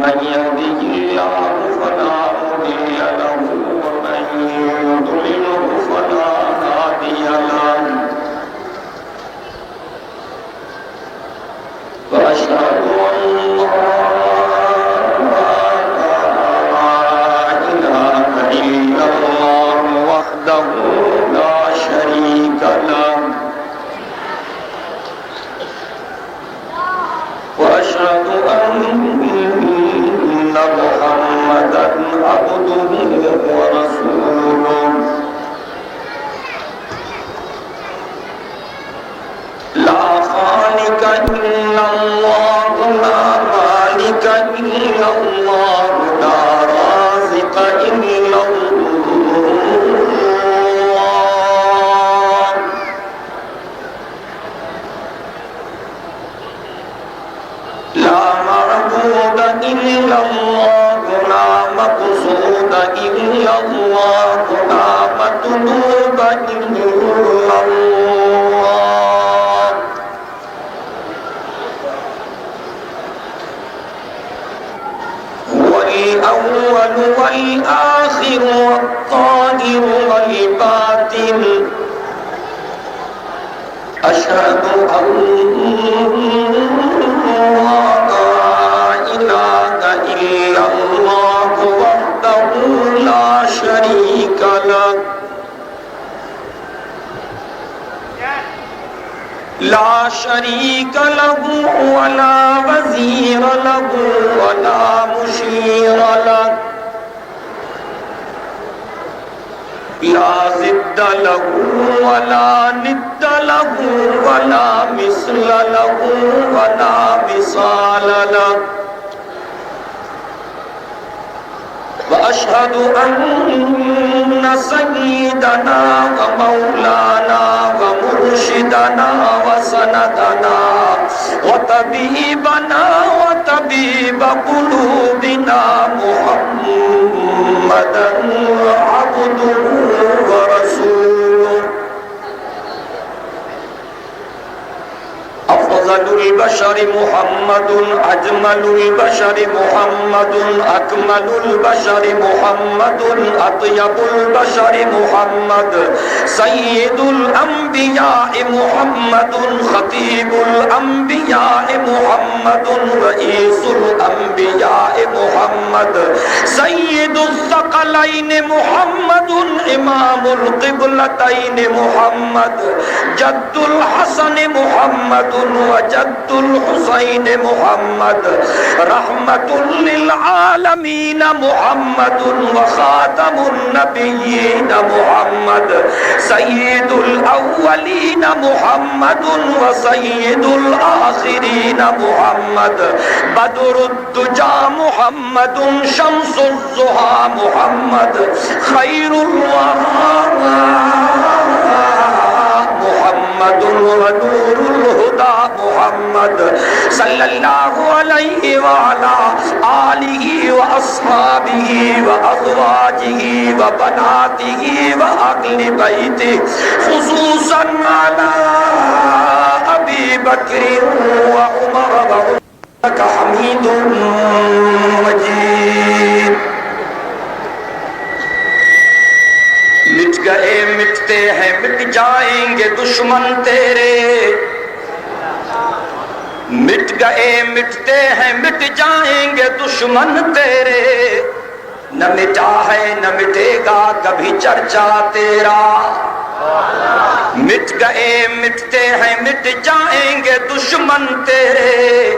من يهده الله فلا مضل له ومن يضلله فلا هادي له وأشهد أن لا إله إلا الله وحده لا شريك له وأشهد أن محمدًا عبده ورسوله لا خالق إلا الله لا مالك إلا الله لا رازق إلا الله لا معبود إلا الله لا مقصود إلا الله لا مطلوب إلا الله هو الأول والآخر والظاهر والباطن أشهد أن إله إلا الله وحده لا شريك له لا شريك له ولا وزير له ولا مشير له لا ضد له ولا ند له ولا مثل له ولا مثال له وأشهد أن سيدنا ومولانا ومرشدنا وسندنا وطبيبنا وطبيب قلوبنا محمدا عبده ورسوله أفضل البشر محمد أجمل البشر محمد أكمل البشر محمد أطيب البشر محمد سيد الأنبياء محمد خطيب الأنبياء محمد رئيس الأنبياء محمد سيد الثقلين محمد إمام القبلتين محمد جد الحسن محمد وجد الحسين محمد رحمة للعالمين محمد وخاتم النبيين محمد سيد الأولين محمد وسيد الآخرين محمد بدر الدجى محمد شمس الضحى محمد خير الورى محمد ونور الهدى محمد صلى الله عليه وعلى آله وأصحابه وأزواجه وبناته وأهل بيته خصوصا على أبي بكر وعمر وإنك حميد مجيد مٹ گئے مٹتے ہیں مٹ جائیں گے دشمن تیرے مٹ گئے مٹتے ہیں مٹ جائیں گے دشمن تیرے نہ مٹا ہے نہ مٹے گا کبھی چرچا تیرا مٹ گئے مٹتے ہیں مٹ جائیں گے دشمن تیرے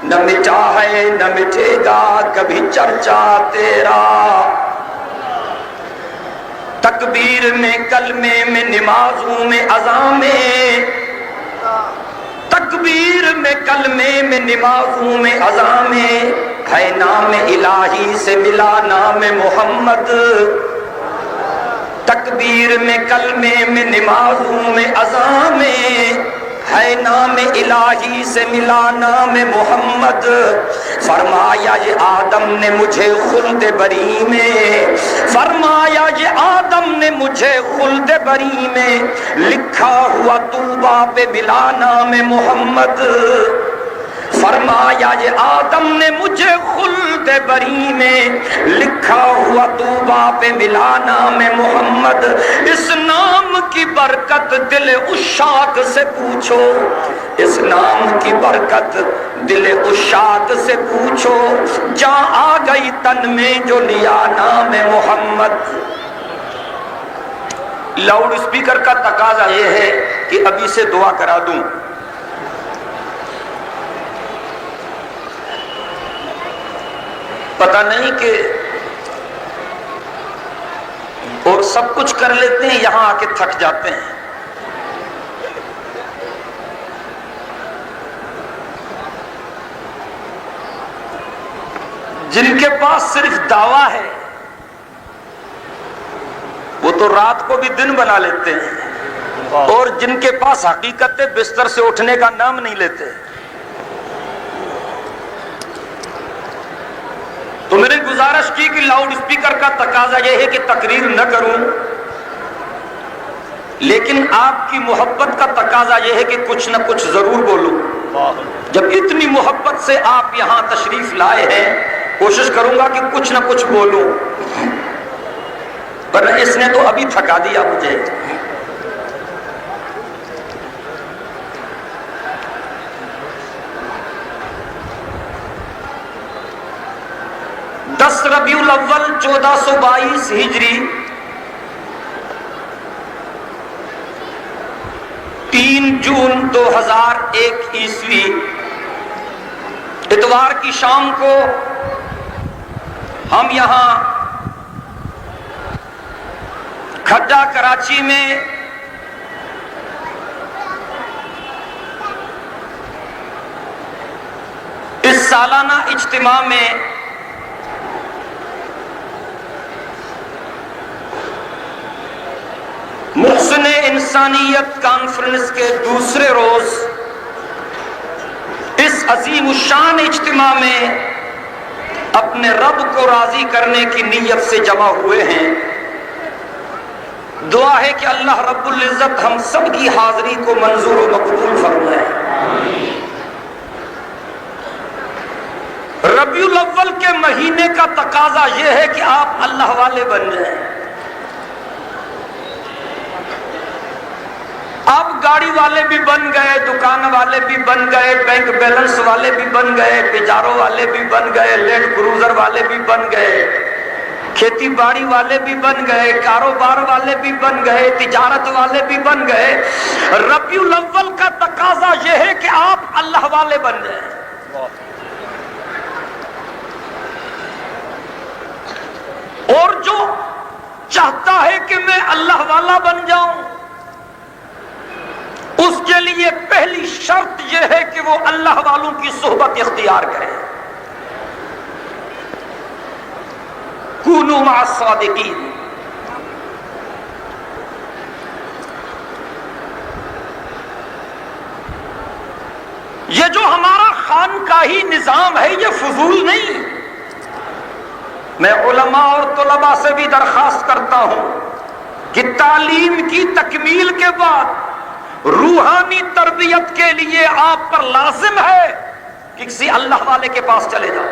نہ مٹا ہے نہ مٹے گا کبھی چرچا تیرا تکبیر میں کلمے میں نمازوں میں اذان میں تکبیر میں کلمے میں نمازوں میں اذان میں ہے نام الہی سے ملا نام محمد تکبیر میں کلمے میں نمازوں میں اذان میں ہے نام الہی سے ملا نام محمد فرمایا یہ آدم نے مجھے خلد بری میں فرمایا یہ آدم نے مجھے خلد بری میں لکھا ہوا طوبہ پہ ملا نام محمد فرمایا یہ آدم نے مجھے خلد بری میں لکھا ہوا طوبیٰ پہ ملا نام محمد، اس نام کی برکت دل عشاق سے پوچھو، اس نام کی برکت دل عشاق سے پوچھو، جہاں آ گئی تن میں جو لیا نام محمد۔ لاؤڈ اسپیکر کا تقاضا یہ ہے کہ ابھی سے دعا کرا دوں۔ پتہ نہیں کہ اور سب کچھ کر لیتے ہیں، یہاں آ کے تھک جاتے ہیں۔ جن کے پاس صرف دعویٰ ہے وہ تو رات کو بھی دن بنا لیتے ہیں، اور جن کے پاس حقیقت بستر سے اٹھنے کا نام نہیں لیتے۔ تو میں نے گزارش کی کہ لاؤڈ اسپیکر کا تقاضا یہ ہے کہ تقریر نہ کروں، لیکن آپ کی محبت کا تقاضا یہ ہے کہ کچھ نہ کچھ ضرور بولوں۔ جب اتنی محبت سے آپ یہاں تشریف لائے ہیں، کوشش کروں گا کہ کچھ نہ کچھ بولوں، پر اس نے تو ابھی تھکا دیا مجھے۔ دس ربیع الاول 1422 ہجری، 3 جون 2001 عیسوی، اتوار کی شام کو ہم یہاں کھڈا کراچی میں اس سالانہ اجتماع میں محسن انسانیت کانفرنس کے دوسرے روز اس عظیم الشان اجتماع میں اپنے رب کو راضی کرنے کی نیت سے جمع ہوئے ہیں۔ دعا ہے کہ اللہ رب العزت ہم سب کی حاضری کو منظور و مقبول فرمائے۔ ربیع الاول کے مہینے کا تقاضا یہ ہے کہ آپ اللہ والے بن جائیں۔ آپ گاڑی والے بھی بن گئے، دکان والے بھی بن گئے، بینک بیلنس والے بھی بن گئے، پجاروں والے بھی بن گئے، لینڈ کروزر والے بھی بن گئے، کھیتی باڑی والے بھی بن گئے، کاروبار والے بھی بن گئے، تجارت والے بھی بن گئے۔ ربیع الاول کا تقاضا یہ ہے کہ آپ اللہ والے بن جائیں۔ اور جو چاہتا ہے کہ میں اللہ والا بن جاؤں، اس کے لیے پہلی شرط یہ ہے کہ وہ اللہ والوں کی صحبت اختیار کرے۔ کونوا مع الصادقین۔ یہ جو ہمارا خانقاہی نظام ہے یہ فضول نہیں۔ میں علماء اور طلباء سے بھی درخواست کرتا ہوں کہ تعلیم کی تکمیل کے بعد روحانی تربیت کے لیے آپ پر لازم ہے کہ کسی اللہ والے کے پاس چلے جاؤ۔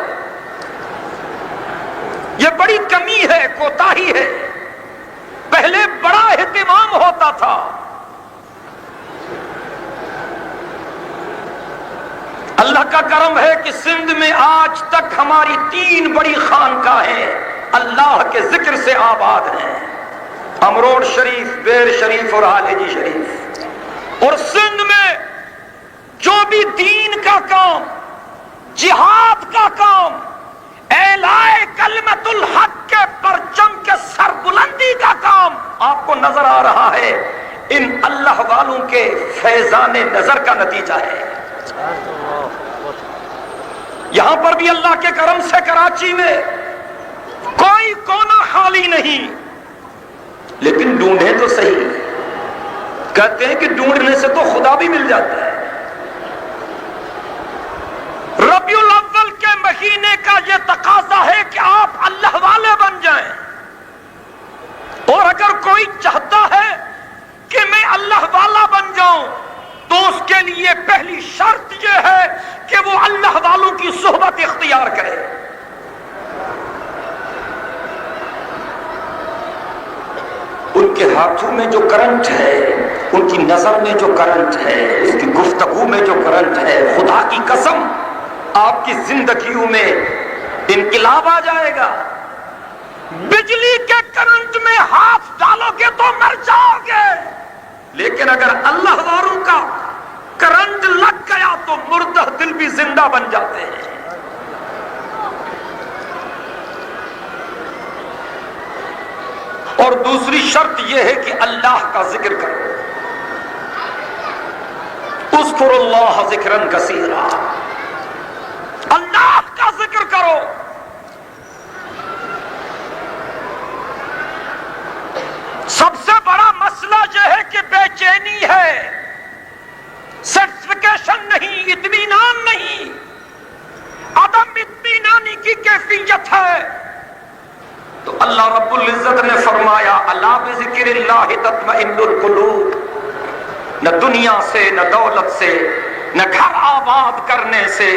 یہ بڑی کمی ہے، کوتاہی ہے۔ پہلے بڑا اہتمام ہوتا تھا۔ اللہ کا کرم ہے کہ سندھ میں آج تک ہماری 3 بڑی خانقاہیں اللہ کے ذکر سے آباد ہیں، امروڑ شریف، بیر شریف اور حالیجی شریف۔ اور سندھ میں جو بھی دین کا کام، جہاد کا کام، اعلاء کلمت الحق کے پرچم کے سربلندی کا کام آپ کو نظر آ رہا ہے، ان اللہ والوں کے فیضان نظر کا نتیجہ ہے۔ یہاں پر بھی اللہ کے کرم سے کراچی میں کوئی کونا خالی نہیں، لیکن ڈھونڈیں تو صحیح۔ کہتے ہیں کہ ڈھونڈنے سے تو خدا بھی مل جاتا ہے۔ ربیع الاول کے مہینے کا یہ تقاضا ہے کہ آپ اللہ والے بن جائیں، اور اگر کوئی چاہتا ہے کہ میں اللہ والا بن جاؤں تو اس کے لیے پہلی شرط یہ ہے کہ وہ اللہ صحبت اختیار کرے. ان کے ہاتھوں میں جو کرنٹ ہے، ان کی نظر میں جو کرنٹ ہے، اس کی گفتگو میں جو کرنٹ ہے، خدا کی قسم آپ کی زندگیوں میں انقلاب آ جائے گا. بجلی کے کرنٹ میں ہاتھ ڈالو گے تو مر جاؤ گے، لیکن اگر اللہ والوں کا کرنٹ لگ گیا تو مردہ دل بھی زندہ بن جاتے ہیں. اور دوسری شرط یہ ہے کہ اللہ کا ذکر کرو. اذکروا اللہ ذکرا کثیرا، اللہ کا ذکر کرو. سب سے بڑا مسئلہ یہ ہے کہ بے چینی ہے، سرٹیفکیشن نہیں، اطمینان نہیں، عدم اطمینانی کی کیفیت ہے. تو اللہ رب العزت نے فرمایا الا بذکر اللہ تطمئن القلوب. نہ دنیا سے، نہ دولت سے، نہ گھر آباد کرنے سے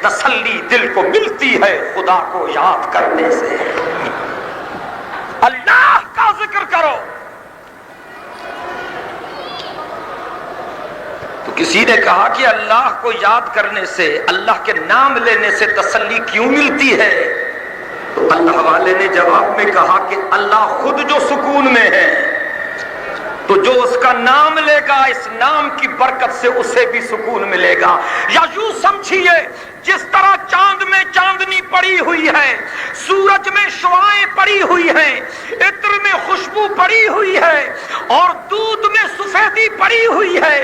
تسلی دل کو ملتی ہے، خدا کو یاد کرنے سے. اللہ کا ذکر کرو. تو کسی نے کہا کہ اللہ کو یاد کرنے سے، اللہ کے نام لینے سے تسلی کیوں ملتی ہے؟ تو اللہ والے نے جواب میں کہا کہ اللہ خود جو سکون میں ہے، تو جو اس کا نام لے گا اس نام کی برکت سے اسے بھی سکون ملے گا. یا یوں سمجھیے جس طرح چاند میں چاندنی پڑی ہوئی ہے، سورج میں شعاعیں پڑی ہوئی ہیں، عطر میں خوشبو پڑی ہوئی ہے، اور دودھ میں سفیدی پڑی ہوئی ہے،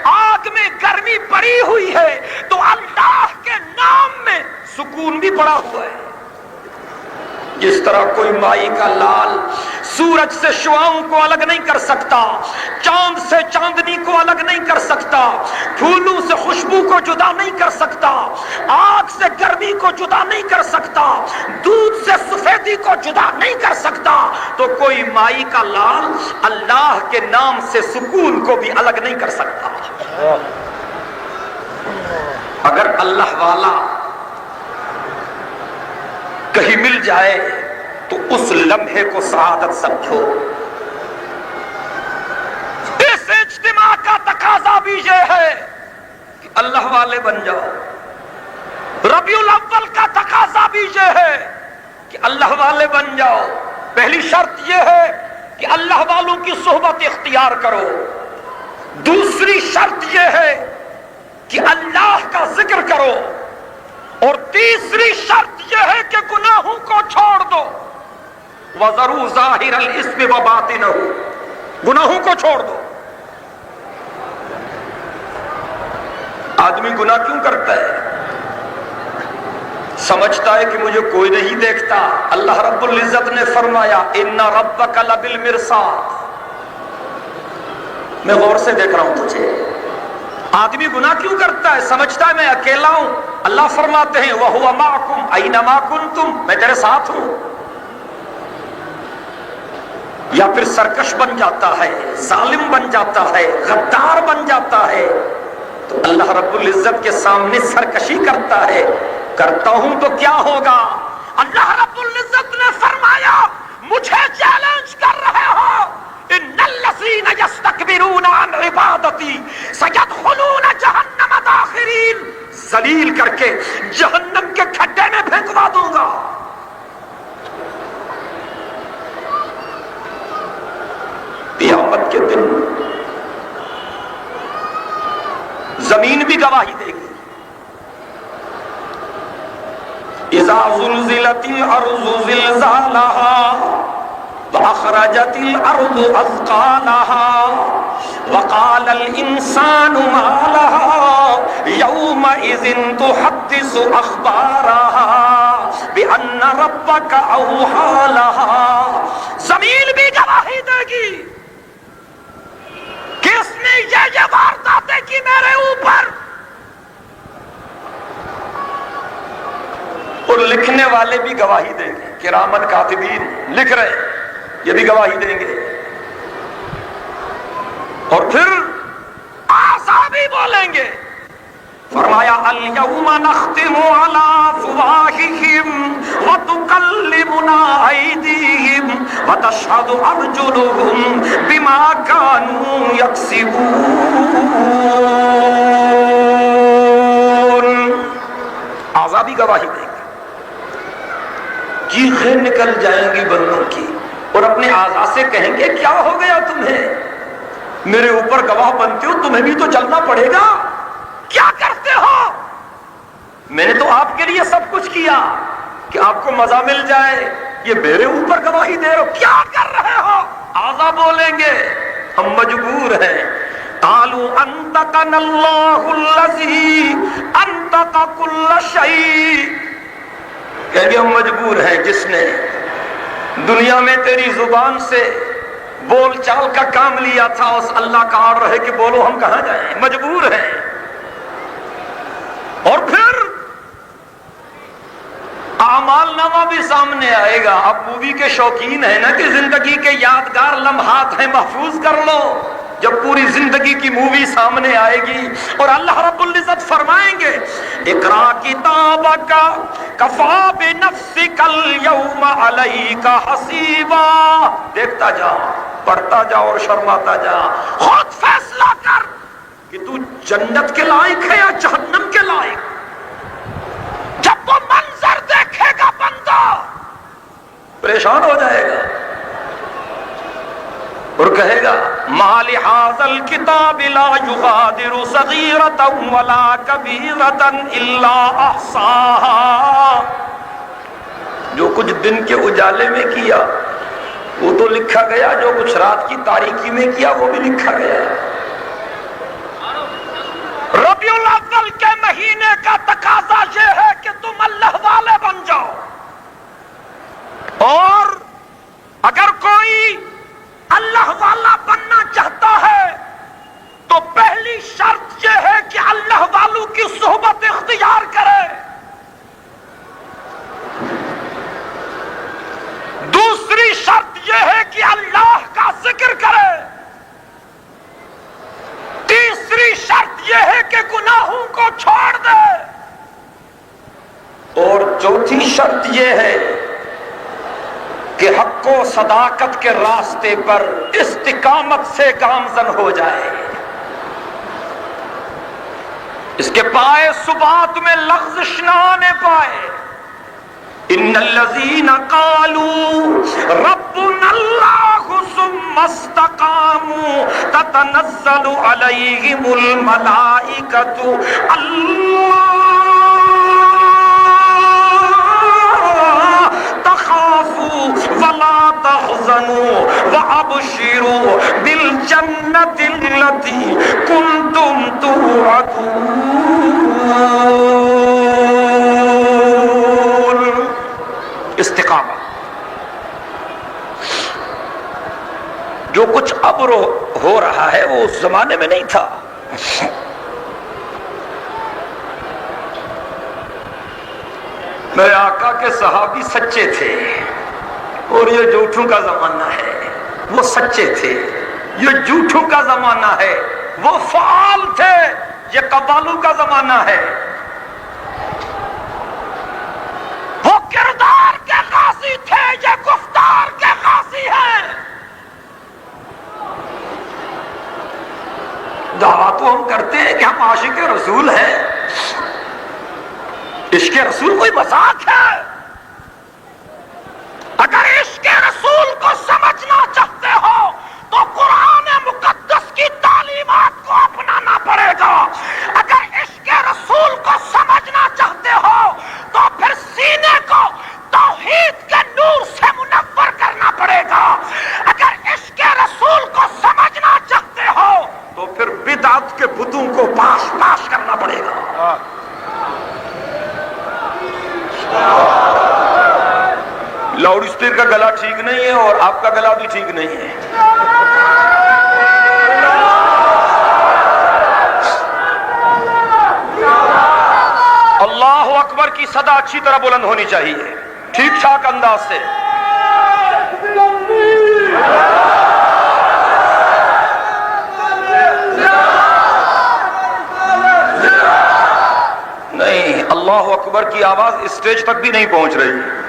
آگ میں گرمی پڑی ہوئی ہے، تو اللہ کے نام میں سکون بھی پڑا ہوا ہے. جس طرح کوئی مائی کا لال سورج سے شعاؤں کو الگ نہیں کر سکتا، چاند سے چاندنی کو الگ نہیں کر سکتا، پھولوں سے خوشبو کو جدا نہیں کر سکتا، آگ سے گرمی کو جدا نہیں کر سکتا، دودھ سے سفیدی کو جدا نہیں کر سکتا، تو کوئی مائی کا لال اللہ کے نام سے سکون کو بھی الگ نہیں کر سکتا. اگر اللہ والا کہیں مل جائے تو اس لمحے کو سعادت سمجھو. اس اجتماع کا تقاضا بھی یہ ہے کہ اللہ والے بن جاؤ. ربیع الاول کا تقاضا بھی یہ ہے کہ اللہ والے بن جاؤ. پہلی شرط یہ ہے کہ اللہ والوں کی صحبت اختیار کرو. دوسری شرط یہ ہے کہ اللہ کا ذکر کرو. اور تیسری شرط یہ ہے کہ گناہوں کو چھوڑ دو. وَذَرُوا ظَاهِرَ الْإِثْمِ وَبَاطِنَهُ، گناہوں کو چھوڑ دو. آدمی گناہ کیوں کرتا ہے؟ سمجھتا ہے کہ مجھے کوئی نہیں دیکھتا. اللہ رب العزت نے فرمایا اِنَّ رَبَّكَ لَبِالْمِرْصَادِ، میں غور سے دیکھ رہا ہوں تجھے. آدمی گناہ کیوں کرتا ہے؟ سمجھتا ہے میں اکیلا ہوں. اللہ فرماتے ہیں وَهُوَ مَعَكُمْ أَيْنَمَا كُنْتُمْ، میں تیرے ساتھ ہوں. یا پھر سرکش بن جاتا ہے، ظالم بن جاتا ہے، غدار بن جاتا ہے، تو اللہ رب العزت کے سامنے سرکشی کرتا ہے. کرتا ہوں تو کیا ہوگا؟ اللہ رب العزت نے فرمایا مجھے چیلنج کر رہے ہو، ان الذین یستکبرون عن عبادتی سیدخلون جہنم داخرین، ذلیل کر کے جہنم کے کھڈے میں پھینکوا دوں گا. قیامت کے دن زمین بھی گواہی دے گی. اذا زلزلت الارض زلزالها وأخرجت الأرض أثقالها وقال الإنسان ما لها يومئذ تحدث أخبارها بأن ربك أوحى لها. زمین بھی گواہی دے گی کہ اس نے یہ وارداتیں کی میرے اوپر. اور لکھنے والے بھی گواہی دیں گے، کرامن کاتبین لکھ رہے ہیں، یہ بھی گواہی دیں گے. اور پھر اعضاء بھی بولیں گے. فرمایا الیوم نختم علی افواہہم وتشهد أرجلهم بما كانوا يكسبون. اعضاء بھی گواہی دیں گے، چیخیں نکل جائیں گی بندوں کی، اور اپنے اعضاء سے کہیں گے کیا ہو گیا تمہیں؟ میرے اوپر گواہ بنتے ہو، تمہیں بھی تو چلنا پڑے گا، کیا کرتے ہو؟ میں نے تو آپ کے لیے سب کچھ کیا کہ آپ کو مزہ مل جائے، یہ میرے اوپر گواہی دے رہے ہو، کیا کر رہے ہو؟ اعضاء بولیں گے ہم مجبور ہیں. قالوا انطقنا اللہ الذی انطق کل شیء، کہیں گے ہم مجبور ہیں، جس نے دنیا میں تیری زبان سے بول چال کا کام لیا تھا، اس اللہ کا آرڈر ہے کہ بولو، ہم کہاں جائیں، مجبور ہیں. اور پھر اعمال نامہ بھی سامنے آئے گا. آپ مووی کے شوقین ہیں نا کہ زندگی کے یادگار لمحات ہیں، محفوظ کر لو. جب پوری زندگی کی مووی سامنے آئے گی اور اللہ رب العزت فرمائیں گے اقرا کتابک کفا بنفسک اليوم علیک حسیبا، دیکھتا جا، پڑھتا جا اور شرماتا جا، خود فیصلہ کر کہ تو جنت کے لائق ہے یا جہنم کے لائق. جب وہ منظر دیکھے گا بندہ پریشان ہو جائے گا اور کہے گا ما لهذا الكتاب لا يغادر صغيرة ولا كبيرة الا احصاها. جو کچھ دن کے اجالے میں کیا وہ تو لکھا گیا، جو کچھ رات کی تاریکی میں کیا وہ بھی لکھا گیا. ربیع الاول کے مہینے کا تقاضا یہ ہے کہ تم اللہ والے بن جاؤ، اور اگر کوئی اللہ والا بننا چاہتا ہے تو پہلی شرط یہ ہے کہ اللہ والوں کی صحبت اختیار کرے. دوسری شرط یہ ہے کہ اللہ کا ذکر کرے. تیسری شرط یہ ہے کہ گناہوں کو چھوڑ دے. اور چوتھی شرط یہ ہے کہ حق و صداقت کے راستے پر استقامت سے گامزن ہو جائے. اس کے پائے ثبات میں لغزش نہ آنے پائے. ان الذین قالوا ربنا اللہ ثم استقاموا تتنزل علیہم الملائکۃ اللہ تخافوا ولا تحزنوا وابشروا بالجنة التي كنتم توعدون. استقامت. جو کچھ اب ہو رہا ہے وہ اس زمانے میں نہیں تھا. میرے آقا کے صحابی سچے تھے اور یہ جھوٹوں کا زمانہ ہے. وہ سچے تھے، یہ جھوٹوں کا زمانہ ہے. وہ فعال تھے، یہ قبالوں کا زمانہ ہے. وہ کردار کے غازی تھے، یہ گفتار کے غازی ہیں. دعویٰ تو ہم کرتے ہیں کہ ہم عاشق رسول ہیں. عشق رسول کوئی مذاق ہے؟ اگر عشق رسول کو سمجھنا چاہتے ہو تو قرآن مقدس کی تعلیمات کو اپنانا پڑے گا. اگر عشق رسول کو سمجھنا چاہتے ہو تو پھر سینے کو توحید کے نور سے منور کرنا پڑے گا. اگر عشق رسول کو سمجھنا چاہتے ہو تو پھر بدعت کے بتوں کو پاش پاش کرنا پڑے گا. لاؤڈ اسپیکر کا گلا ٹھیک نہیں ہے اور آپ کا گلا بھی ٹھیک نہیں ہے. اللہ اکبر کی صدا اچھی طرح بلند ہونی چاہیے، ٹھیک ٹھاک انداز سے. نہیں، اللہ اکبر کی آواز اسٹیج تک بھی نہیں پہنچ رہی.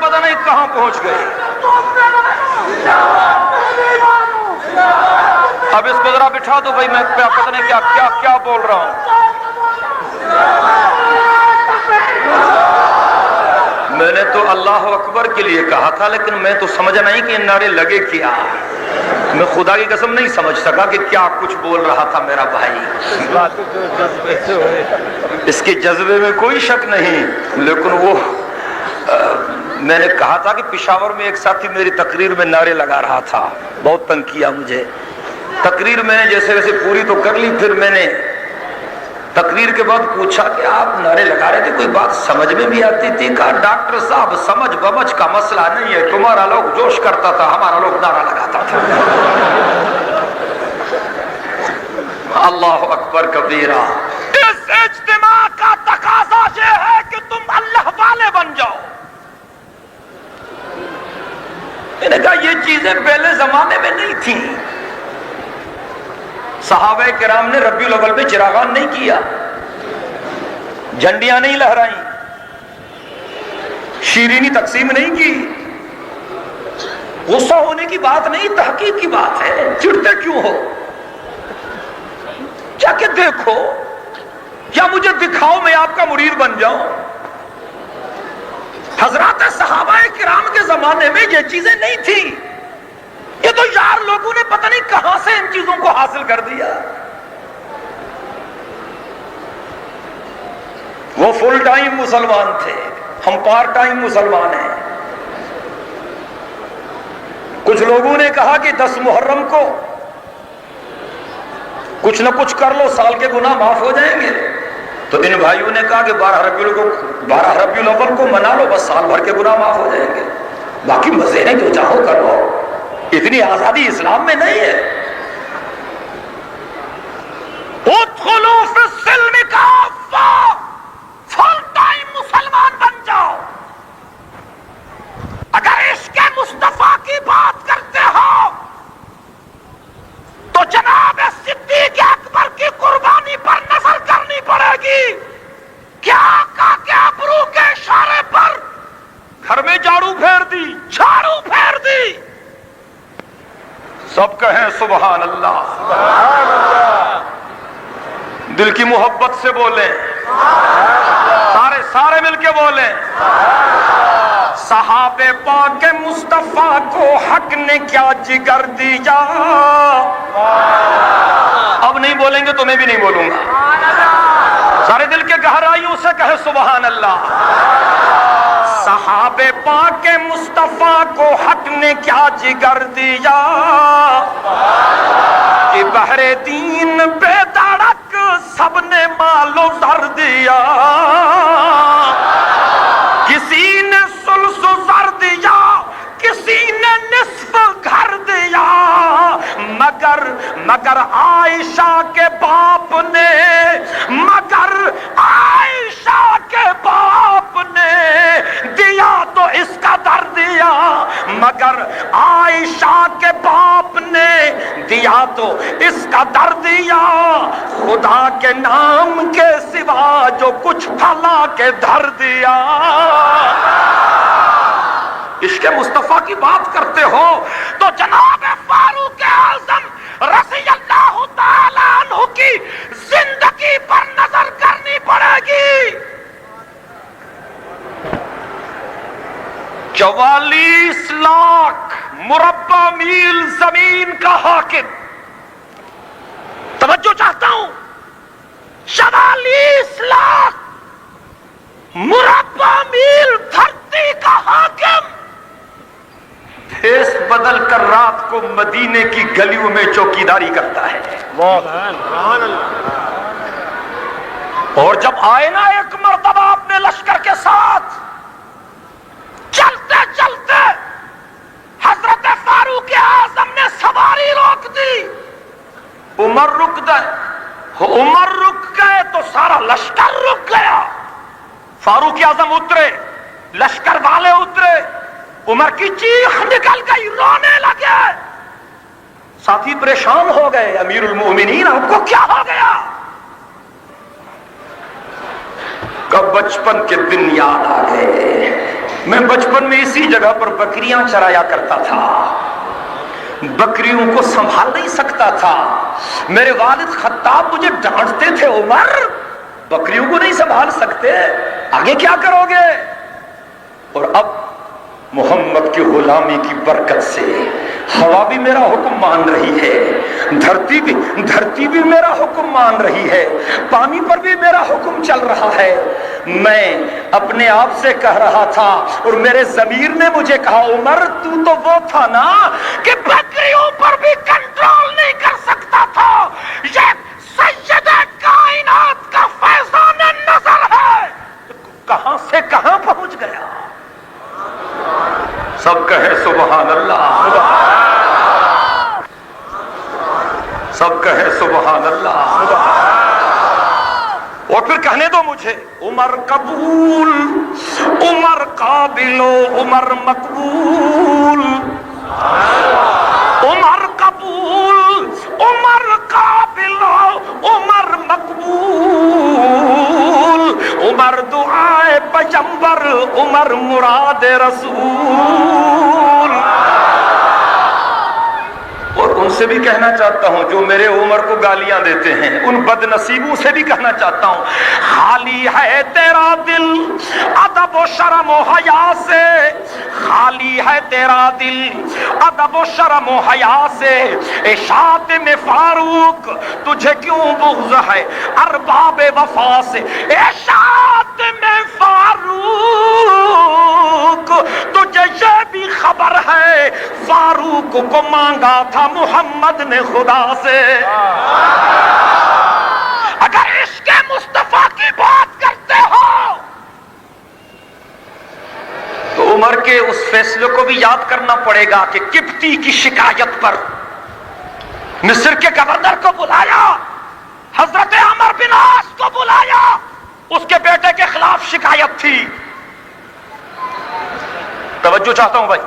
پتہ نہیں کہاں پہنچ گئے. اب اس کو ذرا بٹھا دو بھائی, میں پتہ نہیں کیا بول رہا ہوں. میں نے تو اللہ اکبر کے لیے کہا تھا, لیکن میں تو سمجھا نہیں کہ نعرے لگے کیا. میں خدا کی قسم نہیں سمجھ سکا کہ کیا کچھ بول رہا تھا میرا بھائی. اس کے جذبے میں کوئی شک نہیں, لیکن وہ میں نے کہا تھا کہ پشاور میں ایک ساتھی میری تقریر میں نعرے لگا رہا تھا, بہت تنگ کیا مجھے. تقریر میں نے جیسے ویسے پوری تو کر لی, پھر میں نے تقریر کے بعد پوچھا کہ آپ نعرے لگا رہے تھے, کوئی بات سمجھ میں بھی آتی تھی؟ کہا ڈاکٹر صاحب سمجھ بمجھ کا مسئلہ نہیں ہے, تمہارا لوگ جوش کرتا تھا, ہمارا لوگ نعرہ لگاتا تھا. اللہ اکبر کبیرہ. اس اجتماع کا تقاضا یہ ہے کہ تم اللہ والے بن جاؤ. میں نے کہا یہ چیزیں پہلے زمانے میں نہیں تھیں. صحابہ کرام نے ربیع الاول میں چراغان نہیں کیا, جھنڈیاں نہیں لہرائیں, شیرینی تقسیم نہیں کی. غصہ ہونے کی بات نہیں, تحقیق کی بات ہے. چڑھتے کیوں ہو؟ کیا کہ دیکھو, کیا مجھے دکھاؤ میں آپ کا مرید بن جاؤں؟ حضرات صحابہ کرام کے زمانے میں یہ چیزیں نہیں تھیں. یہ تو یار لوگوں نے پتہ نہیں کہاں سے ان چیزوں کو حاصل کر دیا. وہ فل ٹائم مسلمان تھے, ہم پارٹ ٹائم مسلمان ہیں. کچھ لوگوں نے کہا کہ 10 محرم کو کچھ نہ کچھ کر لو, سال کے گناہ معاف ہو جائیں گے. تو ان بھائیوں نے کہا کہ 12 ربیع الاول کو منا لو, بس سال بھر کے گناہ معاف ہو جائیں گے. باقی مزے ہیں, جو چاہو کر لو. اتنی آزادی اسلام میں نہیں ہے. ادخلوا فی السلم کافہ, فل ٹائم مسلمان بن جاؤ. اگر عشق مصطفیٰ کی بات کرتے ہو تو جناب صدیق اکبر کی قربانی پر نظر کرنی پڑے گی. کیا آقا کے ابرو کے اشارے پر گھر میں جھاڑو پھیر دی, جھاڑو پھیر دی. سب کہیں سبحان اللہ. دل کی محبت سے بولیں, سارے مل کے بولیں. صحابہ پاک مصطفیٰ کو حق نے کیا جگر دیا. اب نہیں بولیں گے تو میں بھی نہیں بولوں گا. سارے دل کے گہرائیوں سے کہے سبحان اللہ. صحابہ پاک مصطفیٰ کو حق نے کیا جگر دیا کہ بحر دین پہ دھڑک سب نے مال و زر دیا. کسی نے ثلث زر دیا, کسی نے نصف گھر دیا, مگر عائشہ کے باپ نے, مگر عائشہ کے باپ نے دیا تو اس کا در دیا. مگر عائشہ کے باپ نے دیا تو اس کا در دیا. خدا کے نام کے سوا جو کچھ بھلا کے دھر دیا. عشق مصطفیٰ کی بات کرتے ہو تو جناب فاروق اعظم رضی اللہ تعالیٰ عنہ کی زندگی پر نظر کرنی پڑے گی. 44 لاکھ مربع میل زمین کا حاکم. توجہ چاہتا ہوں, 44 لاکھ مربع میل دھرتی کا حاکم بھیس بدل کر رات کو مدینے کی گلیوں میں چوکیداری کرتا ہے. اور جب آئے نا ایک مرتبہ اپنے لشکر کے ساتھ چلتے چلتے, حضرت فاروق اعظم نے سواری روک دی. عمر رک گئے تو سارا لشکر رک گیا. فاروق اعظم اترے, لشکر والے اترے, عمر کی چیخ نکل گئی, رونے لگے. ساتھی پریشان ہو گئے, امیر المومنین آپ کو کیا ہو گیا؟ کب بچپن کے دن یاد آ گئے. میں بچپن میں اسی جگہ پر بکریاں چرایا کرتا تھا، بکریوں کو سنبھال نہیں سکتا تھا، میرے والد خطاب مجھے ڈانٹتے تھے، عمر بکریوں کو نہیں سنبھال سکتے، آگے کیا کرو گے؟ اور اب محمد کی غلامی کی برکت سے ہوا بھی میرا حکم مان رہی ہے، دھرتی بھی میرا حکم مان رہی ہے، پانی پر بھی میرا حکم چل رہا ہے۔ میں اپنے آپ سے کہہ رہا تھا اور میرے ضمیر نے مجھے کہا، عمر تو وہ تھا نا کہ بکریوں پر بھی کنٹرول نہیں کر سکتا تھا، یہ سید کائنات کا فیضان نظر ہے، کہاں سے کہاں پہنچ گیا۔ سب کہے سبحان اللہ، سب کہے سبحان اللہ۔ اور پھر کہنے دو مجھے، عمر قبول، عمر قابل و عمر مقبول، عمر قبول، عمر قابل و عمر مقبول، عمر دعائے پیغمبر، عمر مراد رسول۔ اور ان سے بھی کہنا چاہتا ہوں جو میرے عمر کو گالیاں دیتے ہیں، ان بد نصیبوں سے بھی کہنا چاہتا ہوں، خالی ہے تیرا دل ادب و شرم و حیا سے، خالی ہے تیرا دل ادب و شرم و حیا سے، اے شاتم فاروق تجھے کیوں بغض ہے ارباب وفا سے، اے شاتم فاروق تجھے یہ بھی خبر ہے فاروق کو مانگا تھا محمد نے خدا سے۔ اگر عشق مصطفیٰ کی بات کرتے ہو تو عمر کے اس فیصلے کو بھی یاد کرنا پڑے گا کہ قبطی کی شکایت پر مصر کے گورنر کو بلایا، حضرت عمر بن عاص کو بلایا، اس کے بیٹے کے خلاف شکایت تھی۔ توجہ چاہتا ہوں بھائی،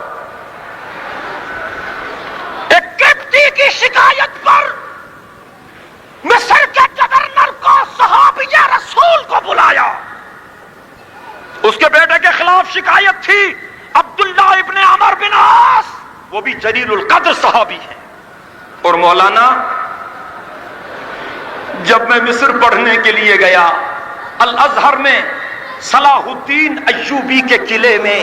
ایک قبطی کی شکایت پر مصر کے گورنر کو صحابی رسول کو بلایا، اس کے بیٹے کے خلاف شکایت تھی، عبداللہ ابن عمر بن عاص، وہ بھی جلیل القدر صحابی ہیں۔ اور مولانا جب میں مصر پڑھنے کے لیے گیا، الازہر میں صلاح الدین ایوبی کے قلعے میں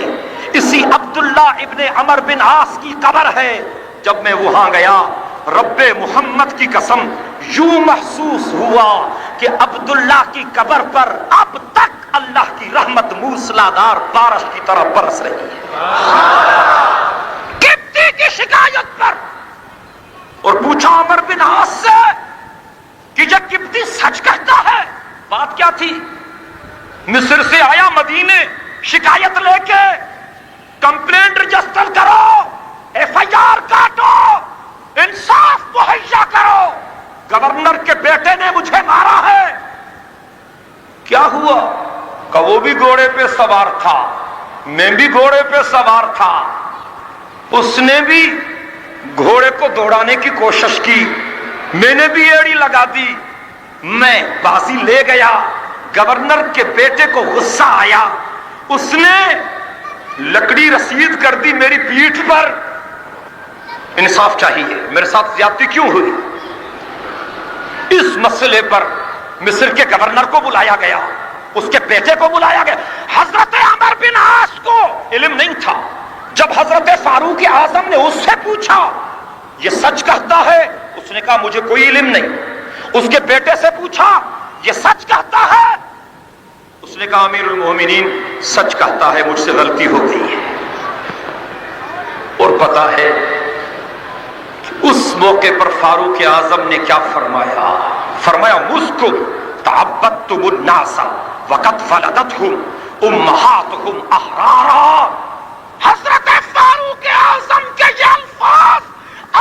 اسی عبداللہ ابن عمر بن عاص کی قبر ہے۔ جب میں وہاں گیا، رب محمد کی قسم یوں محسوس ہوا کہ عبداللہ کی قبر پر اب تک اللہ کی رحمت موسلادھار بارش کی طرح برس رہی ہے، قبطی کی شکایت پر۔ اور پوچھا عمر بن عاص سے کہ یہ قبطی سچ کہتا ہے؟ بات کیا تھی؟ مصر سے آیا مدینے شکایت لے کے، کمپلینٹ رجسٹر کرو، ایف آئی آر کاٹو، انصاف مہیا کرو، گورنر کے بیٹے نے مجھے مارا ہے۔ کیا ہوا؟ کہ وہ بھی گھوڑے پہ سوار تھا، میں بھی گھوڑے پہ سوار تھا، اس نے بھی گھوڑے کو دوڑانے کی کوشش کی، میں نے بھی ایڑی لگا دی، میں بازی لے گیا، گورنر کے بیٹے کو غصہ آیا، اس نے لکڑی رسید کر دی میری پیٹھ پر۔ انصاف چاہیے، میرے ساتھ زیادتی کیوں ہوئی؟ اس مسئلے پر مصر کے گورنر کو بلایا گیا، اس کے بیٹے کو بلایا گیا۔ حضرت عمر بن عاص کو علم نہیں تھا، جب حضرت فاروق اعظم نے اس سے پوچھا یہ سچ کہتا ہے، اس نے کہا مجھے کوئی علم نہیں۔ اس کے بیٹے سے پوچھا یہ سچ کہتا ہے، اس نے کہا امیر المومنین سچ کہتا ہے، مجھ سے غلطی ہو گئی ہے۔ اور پتا ہے اس موقع پر فاروق اعظم نے کیا فرمایا؟ فرمایا مسکم تعبدتم الناس وقد ولدتهم امہاتهم احرارا۔ حضرت فاروق اعظم کے یہ الفاظ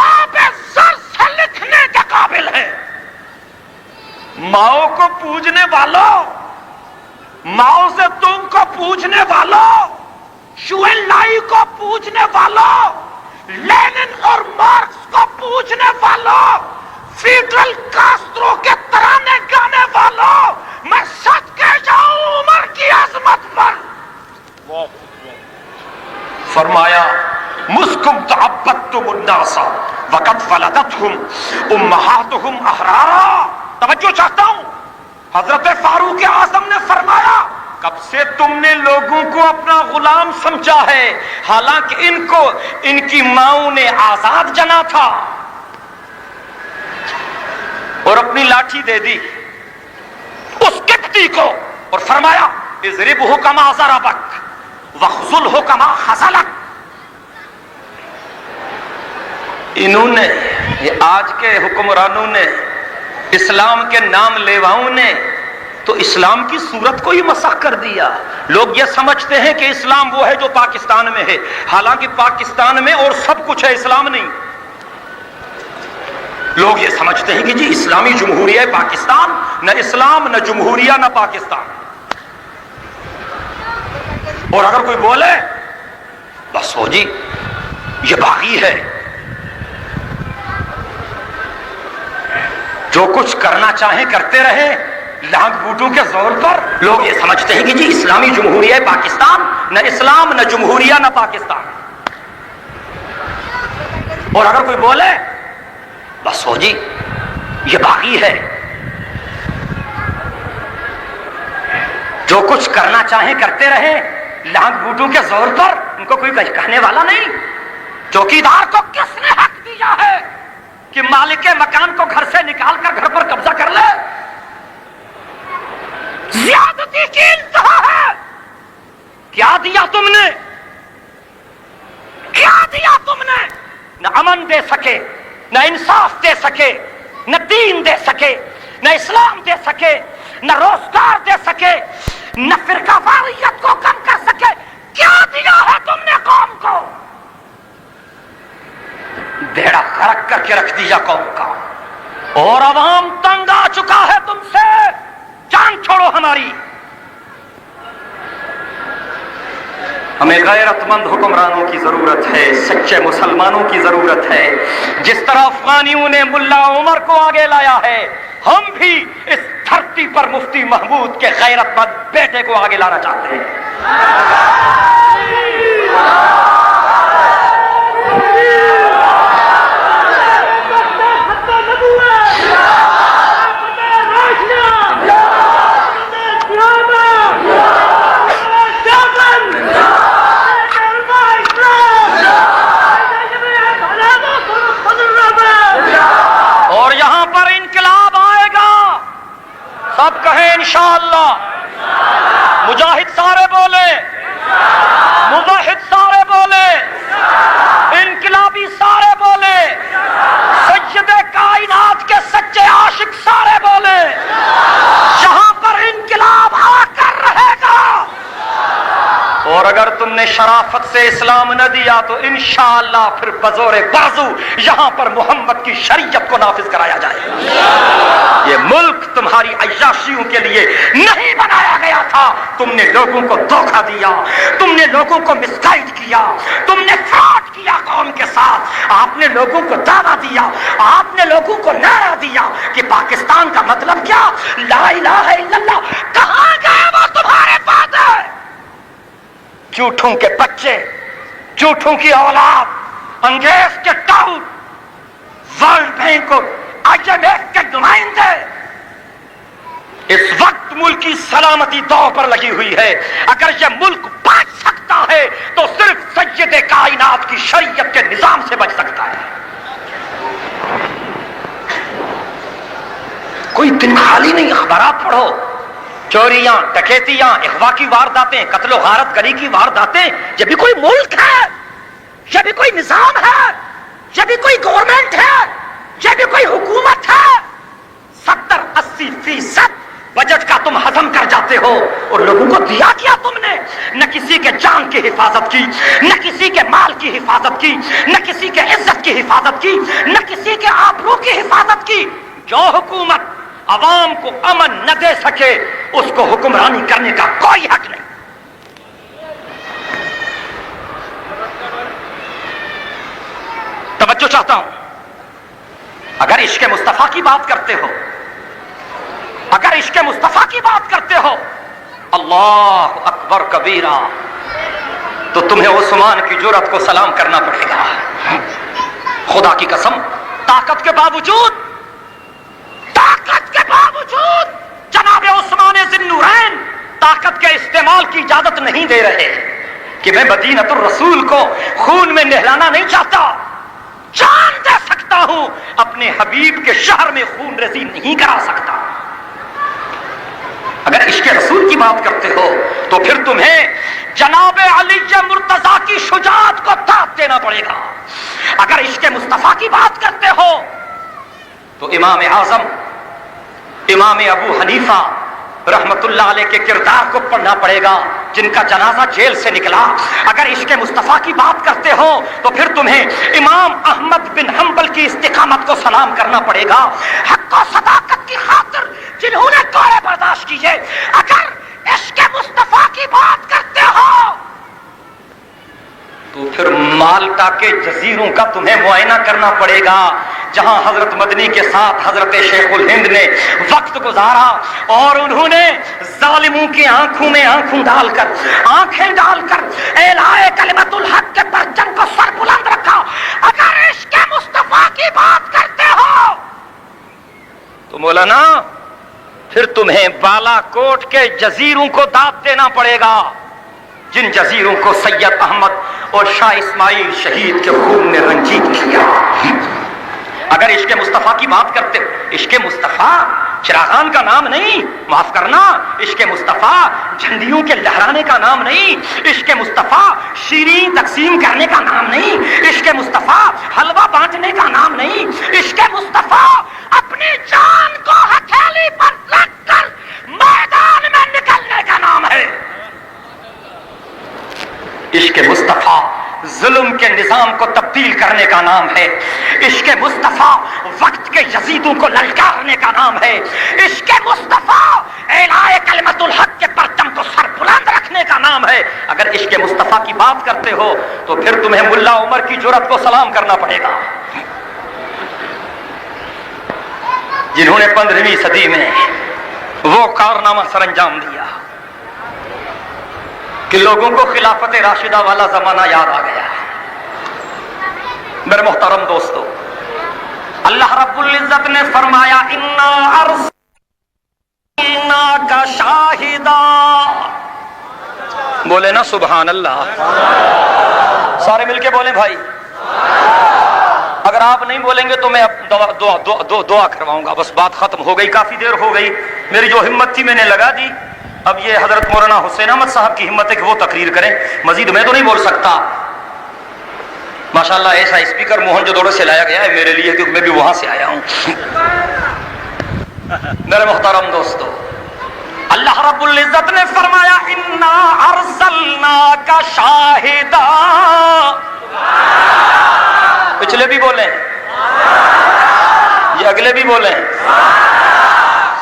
آب زر سے لکھنے کے قابل ہیں۔ ماؤں کو پوجنے والوں، ماؤ سے تم کو پوجنے والوں، شوئن لائی کو پوجنے والوں، لینن اور مارکس کو پوجنے والوں، فیڈرل کاسٹرو کے ترانے گانے والوں، میں سچ کہہ جاؤں عمر کی عظمت پر فرمایا مسکم تعبدتم الناس وقد ولدتهم امہاتهم احرارا. توجہ چاہتا ہوں، حضرت فاروق اعظم نے فرمایا کب سے تم نے لوگوں کو اپنا غلام سمجھا ہے، حالانکہ ان کو ان کی ماؤں نے آزاد جنا تھا اور اپنی لاٹھی دے دی اس قبطی کو اور فرمایا اضربہ کما ضربک وخذلہ کما خذلک. انہوں نے، یہ آج کے حکمرانوں نے، اسلام کے نام لیواؤں نے تو اسلام کی صورت کو ہی مسخ کر دیا. لوگ یہ سمجھتے ہیں کہ اسلام وہ ہے جو پاکستان میں ہے، حالانکہ پاکستان میں اور سب کچھ ہے، اسلام نہیں. لوگ یہ سمجھتے ہیں کہ جی اسلامی جمہوریہ پاکستان، نہ اسلام نہ جمہوریہ نہ پاکستان. اور اگر کوئی بولے بس ہو جی یہ باغی ہے، جو کچھ کرنا چاہیں کرتے رہے لانگ بوٹوں کے زور پر. لوگ یہ سمجھتے ہیں کہ جی اسلامی جمہوریہ پاکستان، نہ اسلام نہ جمہوریہ نہ پاکستان. اور اگر کوئی بولے بس ہو جی یہ باغی ہے، جو کچھ کرنا چاہیں کرتے رہے لانگ بوٹوں کے زور پر، ان کو کوئی کہنے والا نہیں. چوکیدار کو کس نے حق دیا ہے کہ مالک مکان کو گھر سے نکال کر گھر پر قبضہ کر لے؟ زیادتی کی انتہا ہے. کیا دیا تم نے؟ کیا دیا تم نے؟ نہ امن دے سکے، نہ انصاف دے سکے، نہ دین دے سکے، نہ اسلام دے سکے، نہ روزگار دے سکے، نہ فرقہ واریت کو کم کر سکے. کیا دیا ہے تم نے قوم کو؟ بیڑا غرق کر کے رکھ دیا قوم کا، اور عوام تنگ آ چکا ہے تم سے. جان چھوڑو ہماری. ہمیں غیرت مند حکمرانوں کی ضرورت ہے، سچے مسلمانوں کی ضرورت ہے. جس طرح افغانیوں نے ملا عمر کو آگے لایا ہے، ہم بھی اس دھرتی پر مفتی محمود کے غیرت مند بیٹے کو آگے لانا چاہتے ہیں. سب کہیں انشاءاللہ. مجاہد سارے بولے، مجاہد سارے بولے، انقلابی سارے بولے، سید کائنات کے سچے عاشق سارے بولے. یہاں پر انقلاب آ کر رہے گا، اور اگر تم نے شرافت سے اسلام نہ دیا تو انشاءاللہ پھر بزور بازو یہاں پر محمد کی شریعت کو نافذ کرایا جائے. یہ ملک تمہاری عیاشیوں کے لیے نہیں بنایا گیا تھا. تم نے لوگوں کو دھوکہ دیا، تم نے لوگوں کو مسگائیڈ کیا، تم نے فراڈ کیا قوم کے ساتھ. آپ نے لوگوں کو دعویٰ دیا، آپ نے لوگوں کو نعرہ دیا کہ پاکستان کا مطلب کیا، لا الہ الا اللہ. کہاں گئے وہ تمہارے وعدے؟ جھوٹوں کے بچے، جھوٹوں کی اولاد، انگریز کے ٹاؤٹ، ورلڈ بینک اور IMF کے نمائندے. اس وقت ملک کی سلامتی داؤ پر لگی ہوئی ہے. اگر یہ ملک بچ سکتا ہے تو صرف سید کائنات کی شریعت کے نظام سے بچ سکتا ہے. کوئی دن خالی نہیں، اخبارات پڑھو، چوریاں، ڈکیتیاں، اغوا کی وارداتیں، قتل و غارت گری کی وارداتیں. یہ بھی کوئی ملک ہے؟ یہ بھی کوئی نظام ہے؟ یہ بھی کوئی گورنمنٹ ہے؟ یہ بھی کوئی حکومت ہے؟ 70-80% بجٹ کا تم ہضم کر جاتے ہو، اور لوگوں کو دیا کیا تم نے؟ نہ کسی کے جان کی حفاظت کی، نہ کسی کے مال کی حفاظت کی، نہ کسی کے عزت کی حفاظت کی، نہ کسی کے آبرو کی حفاظت کی. جو حکومت عوام کو امن نہ دے سکے اس کو حکمرانی کرنے کا کوئی حق نہیں. توجہ چاہتا ہوں. اگر عشق مصطفیٰ کی بات کرتے ہو، اگر عشق مصطفیٰ کی بات کرتے ہو، اللہ اکبر کبیرہ، تو تمہیں عثمان کی جرأت کو سلام کرنا پڑے گا. خدا کی قسم طاقت کے باوجود جناب عثمان ذی النورین طاقت کے استعمال کی اجازت نہیں دے رہے کہ میں مدینۃ الرسول کو خون میں نہلانا نہیں چاہتا، جان دے سکتا ہوں، اپنے حبیب کے شہر میں خون ریزی نہیں کرا سکتا. اگر عشق رسول کی بات کرتے ہو تو پھر تمہیں جناب علی مرتضیٰ کی شجاعت کو داد دینا پڑے گا. اگر عشق مصطفیٰ کی بات کرتے ہو تو امام اعظم امام ابو حنیفہ رحمت اللہ علیہ کے کردار کو پڑھنا پڑے گا جن کا جنازہ جیل سے نکلا. اگر عشق مصطفیٰ کی بات کرتے ہو تو پھر تمہیں امام احمد بن حنبل کی استقامت کو سلام کرنا پڑے گا، حق و صداقت کی خاطر جنہوں نے کوڑے برداشت کیے. اگر عشق مصطفیٰ کی بات کرتے ہو تو پھر مالٹا کے جزیروں کا تمہیں معائنہ کرنا پڑے گا جہاں حضرت مدنی کے ساتھ حضرت شیخ الہند نے وقت گزارا اور انہوں نے ظالموں کی آنکھوں میں آنکھیں ڈال کر اعلائے کلمت الحق کے پرچم کو سر بلند رکھا. اگر عشق مصطفیٰ کی بات کرتے ہو تو مولانا پھر تمہیں بالا کوٹ کے جزیروں کو داد دینا پڑے گا جن جزیروں کو سید احمد اور شاہ اسماعیل شہید کے خون نے رنجیت کیا. اگر عشق مصطفیٰ کی بات کرتے، عشق مصطفیٰ چراغان کا نام نہیں، معاف کرنا، عشق مصطفیٰ جھنڈیوں کے لہرانے کا نام نہیں، عشق مصطفیٰ شیریں تقسیم کرنے کا نام نہیں، عشق مصطفیٰ حلوہ بانٹنے کا نام نہیں، عشق مصطفیٰ اپنی جان کو ہتھیلی پر رکھ کر میدان میں نکلنے کا نام ہے. عشق مصطفیٰ ظلم کے نظام کو تبدیل کرنے کا نام ہے. عشق مصطفیٰ وقت کے یزیدوں کو للکارنے کا نام ہے. عشق مصطفیٰ اعلائے کلمت الحق کے پرچم کو سر بلند رکھنے کا نام ہے. اگر عشق مصطفیٰ کی بات کرتے ہو تو پھر تمہیں ملا عمر کی جرأت کو سلام کرنا پڑے گا جنہوں نے 15ویں صدی میں وہ کارنامہ سر انجام دیا کہ لوگوں کو خلافت راشدہ والا زمانہ یاد آ گیا. میرے محترم دوستو، اللہ رب العزت نے فرمایا انا ارسلناک شاہدا. بولے نا سبحان اللہ، سارے مل کے بولیں بھائی. اگر آپ نہیں بولیں گے تو میں دعا کرواؤں گا. بس بات ختم ہو گئی، کافی دیر ہو گئی. میری جو ہمت تھی میں نے لگا دی. اب یہ حضرت مولانا حسین احمد صاحب کی ہمت ہے کہ وہ تقریر کریں، مزید میں تو نہیں بول سکتا. ماشاءاللہ ایسا اسپیکر موہن جودھڑ سے لایا گیا ہے میرے لیے کیونکہ میں بھی وہاں سے آیا ہوں. میرے محترم دوستو، اللہ رب العزت نے فرمایا انا ارسلناک شاہدا. پچھلے بھی بولیں، یہ اگلے بھی بولیں،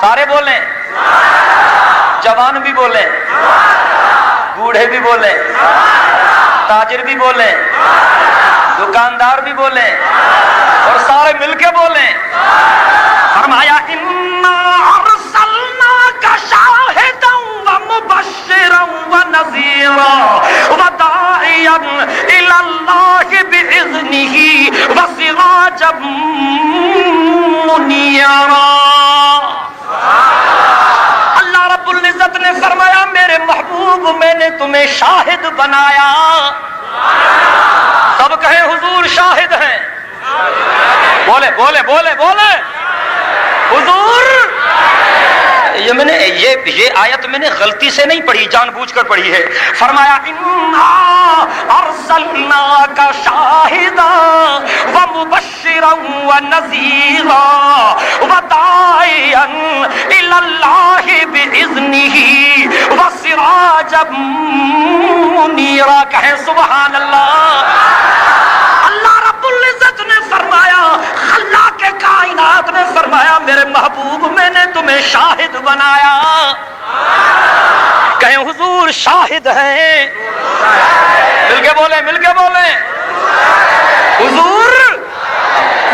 سارے بولیں، جوان بھی بولیں، بوڑھے بھی بولیں، تاجر بھی بولیں، دکاندار بھی بولیں اور سارے مل کے بولیں. فرمایا انا ارسلناک شاہدا ومبشرا ونذیرا وداعیا الی اللہ باذنہ وسراجا منیرا. العزت نے فرمایا میرے محبوب میں نے تمہیں شاہد بنایا. سب کہیں حضور شاہد ہیں. بولے بولے بولے بولے حضور. یہ آیت میں نے غلطی سے نہیں پڑھی، جان بوجھ کر پڑھی ہے. فرمایا انا ارسلناک شاہدا ومبشرا ونذیرا وداعیا الی اللہ باذنہ وسراجا منیرا. کہیں سبحان اللہ. اللہ رب العزت نے فرمایا، خلاق کائنات نے فرمایا میرے محبوب میں نے تمہیں شاہد بنایا. کہیں حضور شاہد ہیں. مل کے بولیں، مل کے بولیں. حضور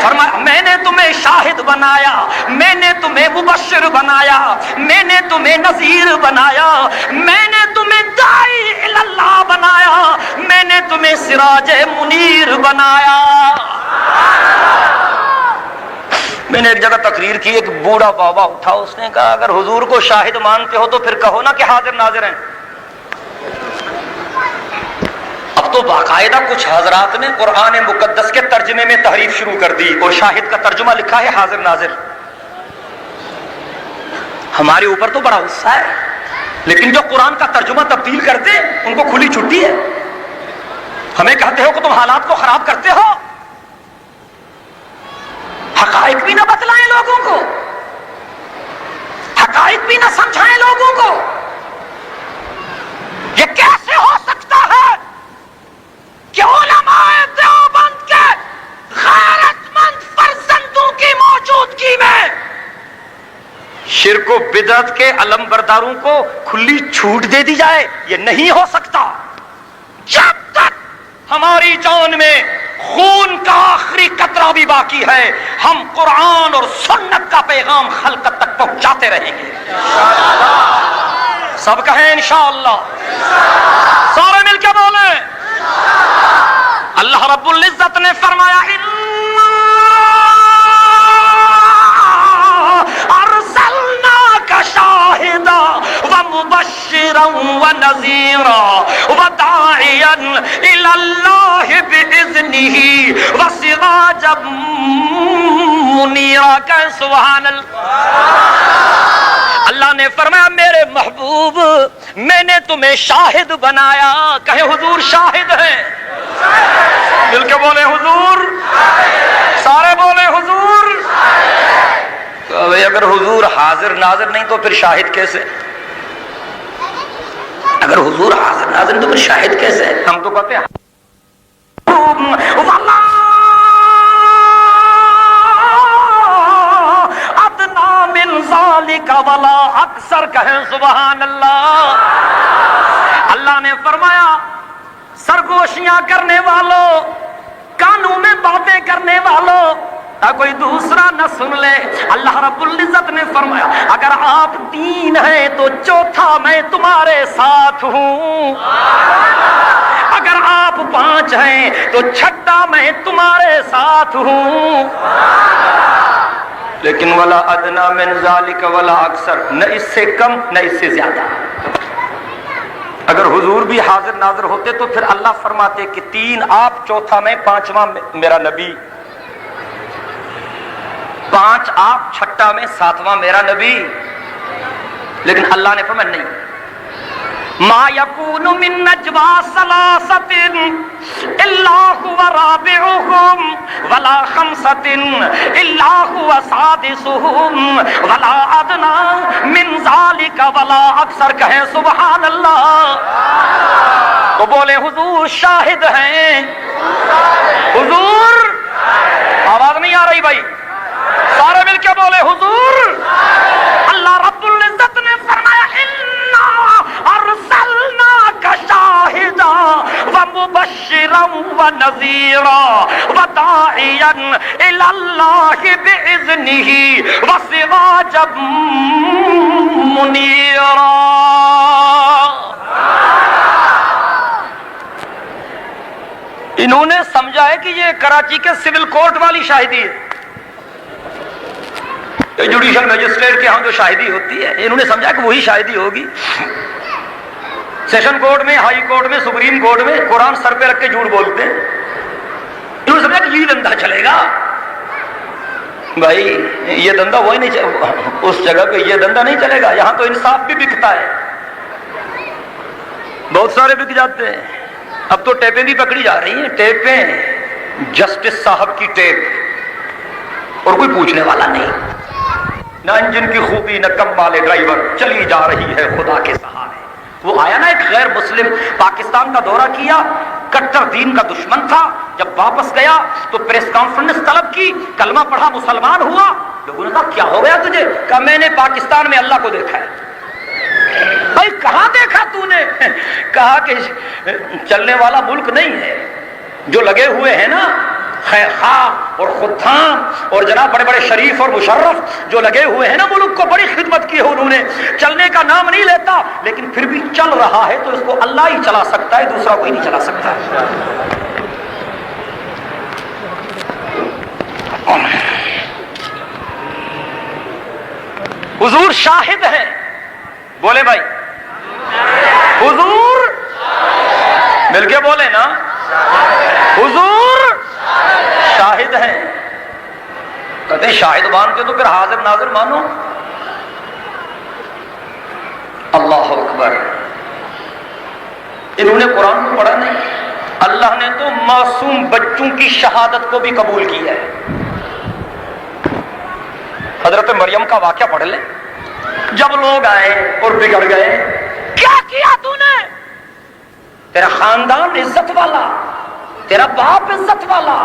فرمایا میں نے تمہیں شاہد بنایا، میں نے تمہیں مبشر بنایا، میں نے تمہیں نذیر بنایا، میں نے تمہیں داعی الی اللہ بنایا، میں نے تمہیں سراج منیر بنایا. میں نے ایک جگہ تقریر کی, ایک بوڑھا بابا اٹھا, اس نے کہا اگر حضور کو شاہد مانتے ہو تو پھر کہو نا کہ حاضر ناظر ہیں. اب تو باقاعدہ کچھ حضرات نے قرآن مقدس کے ترجمے میں تحریف شروع کر دی اور شاہد کا ترجمہ لکھا ہے حاضر ناظر. ہمارے اوپر تو بڑا غصہ ہے, لیکن جو قرآن کا ترجمہ تبدیل کرتے ان کو کھلی چھٹی ہے. ہمیں کہتے ہو کہ تم حالات کو خراب کرتے ہو, حقائق بھی نہ بتلائیں لوگوں کو, حقائق بھی نہ سمجھائیں لوگوں کو. یہ کیسے ہو سکتا ہے کہ علماء دیوبند کے غیرت مند فرزندوں کی موجودگی میں شرک و بدعت کے علم برداروں کو کھلی چھوٹ دے دی جائے؟ یہ نہیں ہو سکتا. جب تک ہماری جان میں خون کا آخری قطرہ بھی باقی ہے, ہم قرآن اور سنت کا پیغام خلقت تک پہنچاتے رہیں گے. سب کہیں انشاءاللہ, سارے مل کے بولیں. اللہ رب العزت نے فرمایا ارسلناک شاہدا ومبشرا ونذیرا وداعیا الی اللہ باذنہ وسراجا منیرا. کہ سبحان اللہ. اللہ نے فرمایا میرے محبوب میں نے تمہیں شاہد بنایا. کہیں حضور شاہد ہیں. مل کے بولے حضور, سارے بولے حضور. اگر حضور حاضر ناظر نہیں تو پھر شاہد کیسے؟ اگر حضور حاضر ناظر نہیں تو پھر شاہد کیسے؟ ہم تو کہتے ہیں ادنا من ذالک ولا اکثر. کہیں سبحان اللہ. اللہ نے فرمایا سرگوشیاں کرنے والوں, کانوں میں باتیں کرنے والوں, کوئی دوسرا نہ سن لے. اللہ رب العزت نے فرمایا اگر آپ 3 ہیں تو چوتھا میں تمہارے ساتھ ہوں. اگر آپ 5 ہیں تو چھٹا میں تمہارے ساتھ ہوں. لیکن ولا ادنا من ذالک ولا اکثر, نہ اس سے کم نہ اس سے زیادہ. اگر حضور بھی حاضر ناظر ہوتے تو پھر اللہ فرماتے کہ 3 آپ, چوتھا میں, 5واں میرا نبی. 5 آپ, چھٹا میں, 7واں میرا نبی. لیکن اللہ نے فرمایا نہیں. ما یکون من نجوا ثلاثۃ الا هو رابعهم ولا خمسۃ الا هو سادسهم ولا ادنى من ذلك ولا اکثر. کہیں سبحان اللہ. تو بولے حضور شاہد ہیں. حضور آواز نہیں آ رہی بھائی, سارے مل کے بولے حضور. اللہ رب العزت نے فرمایا انا ارسلناک شاہدا ومبشرا ونذیرا وداعیا الی اللہ باذنہ وسراجا منیرا. انہوں نے سمجھا ہے کہ یہ کراچی کے سول کورٹ والی شاہدی ہے, جوڈیشل میجسٹریٹ کے ہاں جو شاہدی ہوتی ہے, انہوں نے سمجھا کہ وہی شاہدی ہوگی. سیشن کورٹ میں, ہائی کورٹ میں, سپریم کورٹ میں قرآن سر پہ رکھ کے جھوٹ بولتے ہیں. انہوں نے سمجھا کہ یہ دندہ چلے گا. بھائی یہ دندہ وہی نہیں چلے, اس جگہ پہ یہ دندہ نہیں چلے گا. یہاں تو انصاف بھی بکتا ہے, بہت سارے بک جاتے ہیں. اب تو ٹیپیں بھی پکڑی جا رہی ہیں. ٹیپیں جسٹس صاحب کی ٹیپ, اور کوئی پوچھنے والا نہیں. نہ انجن کی خوبی نہ کم والے ڈرائیور, چلی جا رہی ہے خدا کے سہارے. وہ آیا نا ایک غیر مسلم, پاکستان کا دورہ کیا, کٹر دین کا دشمن تھا. جب واپس گیا تو پریس کانفرنس طلب کی, کلمہ پڑھا, مسلمان ہوا. لوگوں نے کہا کیا ہو گیا تجھے؟ کہا میں نے پاکستان میں اللہ کو دیکھا ہے. بھائی کہاں دیکھا تو نے؟ کہا کہ چلنے والا ملک نہیں ہے, جو لگے ہوئے ہیں نا خیر خواہ اور خدام اور جناب بڑے بڑے شریف اور مشرف جو لگے ہوئے ہیں نا، ملک کو بڑی خدمت کی ہے انہوں نے، چلنے کا نام نہیں لیتا لیکن پھر بھی چل رہا ہے تو اس کو اللہ ہی چلا سکتا ہے، دوسرا کوئی نہیں چلا سکتا. حضور شاہد ہے، بولے بھائی حضور، مل کے بولے نا، حضور شاہد ہیں. کہتے ہیں شاہد مان کے تو پھر حاضر ناظر مانو. اللہ اکبر. انہوں نے قرآن کو پڑھا نہیں، اللہ نے تو معصوم بچوں کی شہادت کو بھی قبول کیا ہے. حضرت مریم کا واقعہ پڑھ لیں. جب لوگ آئے اور بگڑ گئے، کیا کیا تو نے؟ تیرا خاندان عزت والا، تیرا باپ عزت والا،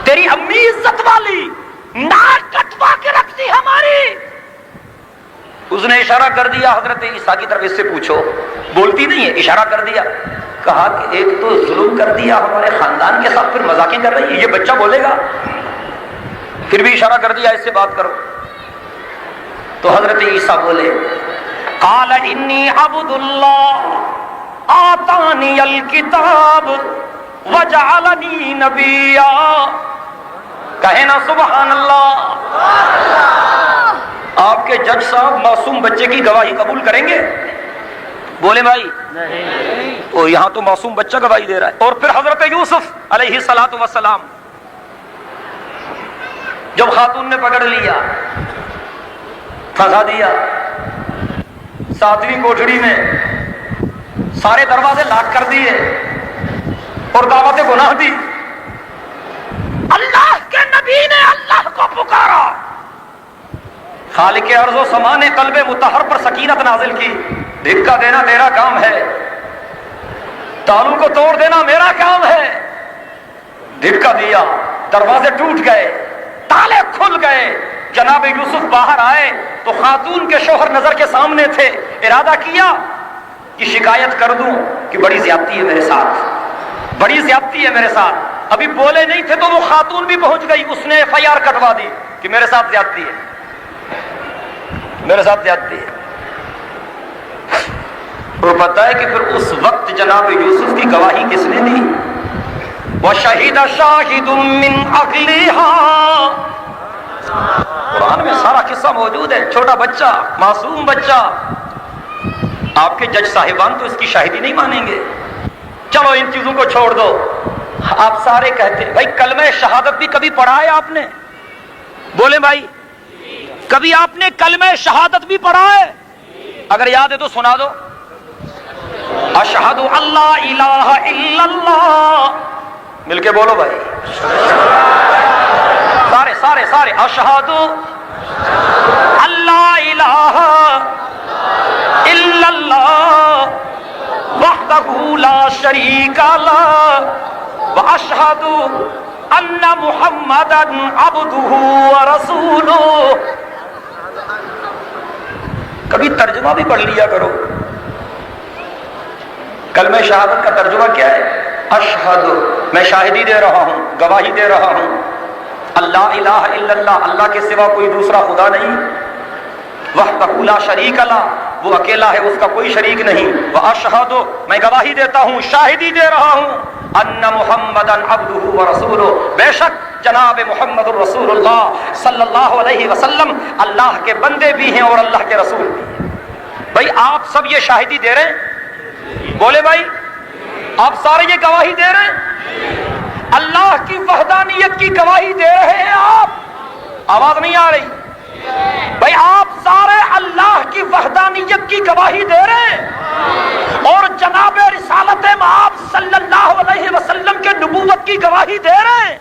تیری امی عزت والی، ناک کٹوا کے رکھ دی ہماری. اس نے اشارہ کر دیا حضرت عیسیٰ کی طرف، اس سے پوچھو. بولتی نہیں ہے، اشارہ کر دیا. کہا کہ ایک تو ظلم کر دیا ہمارے خاندان کے ساتھ، پھر مذاقیں کر رہی ہے، یہ بچہ بولے گا؟ پھر بھی اشارہ کر دیا اس سے بات کرو. تو حضرت عیسیٰ بولے قال انی عبد اللہ آتانی الکتاب وجعلنی نبیا. کہے نا سبحان اللہ. آپ کے جج صاحب معصوم بچے کی گواہی قبول کریں گے؟ بولے بھائی نہیں. اور یہاں تو معصوم بچہ گواہی دے رہا ہے. اور پھر حضرت یوسف علیہ الصلوۃ والسلام جب خاتون نے پکڑ لیا، پھنسا دیا 7ویں کوٹڑی میں، سارے دروازے لاک کر دیے اور دعوت گناہ دی. اللہ کے نبی نے اللہ کو پکارا، خالق ارض و سما نے قلب مطہر پر سکینت نازل کی. دھکا دینا تیرا کام ہے، تالو کو توڑ دینا میرا کام ہے. دھکا دیا، دروازے ٹوٹ گئے، تالے کھل گئے. جناب یوسف باہر آئے تو خاتون کے شوہر نظر کے سامنے تھے. ارادہ کیا کہ شکایت کر دوں کہ بڑی زیادتی ہے میرے ساتھ، بڑی زیادتی ہے میرے ساتھ. ابھی بولے نہیں تھے تو وہ خاتون بھی پہنچ گئی، اس نے FIR کٹوا دی کہ میرے ساتھ زیادتی ہے، میرے ساتھ زیادتی ہے. اور پتہ ہے کہ پھر اس وقت جناب یوسف کی گواہی کس نے دی؟ وَشَهِدَ شَاهِدٌ مِّنْ أَهْلِهَا. قرآن میں سارا قصہ موجود ہے. چھوٹا بچہ، معصوم بچہ. آپ کے جج صاحبان تو اس کی شاہدی نہیں مانیں گے. چلو ان چیزوں کو چھوڑ دو. آپ سارے کہتے ہیں بھائی کلمہ شہادت بھی کبھی پڑھا ہے آپ نے؟ بولے بھائی کبھی آپ نے کلمہ شہادت بھی پڑھا ہے؟ اگر یاد ہے تو سنا دو. اشہد اللہ الہ الا اللہ. مل کے بولو بھائی، سارے سارے سارے. اشہد اللہ الہ الا اللہ وحدہ لا شریک لہ واشہد ان محمدا عبدہ ورسولہ. کبھی ترجمہ بھی پڑھ لیا کرو. کلمہ شہادت کا ترجمہ کیا ہے؟ اشہد، میں شاہدی دے رہا ہوں، گواہی دے رہا ہوں، اللہ الہ الا اللہ، اللہ کے سوا کوئی دوسرا خدا نہیں. وحدہ لا شریک لہ، وہ اکیلا ہے، اس کا کوئی شریک نہیں. واشہد، میں گواہی دیتا ہوں، شاہدی دے رہا ہوں، ان محمدا عبدہ ورسولہ، بے شک جناب محمد الرسول اللہ صلی اللہ علیہ وسلم اللہ کے بندے بھی ہیں اور اللہ کے رسول بھی ہیں. بھائی آپ سب یہ شاہدی دے رہے ہیں؟ بولے بھائی آپ سارے یہ گواہی دے رہے ہیں؟ اللہ کی وحدانیت کی گواہی دے رہے ہیں آپ؟ آواز نہیں آ رہی بھائی. آپ سارے اللہ کی وحدانیت کی گواہی دے رہے ہیں اور جناب رسالت مآب صلی اللہ علیہ وسلم کے نبوت کی گواہی دے رہے ہیں.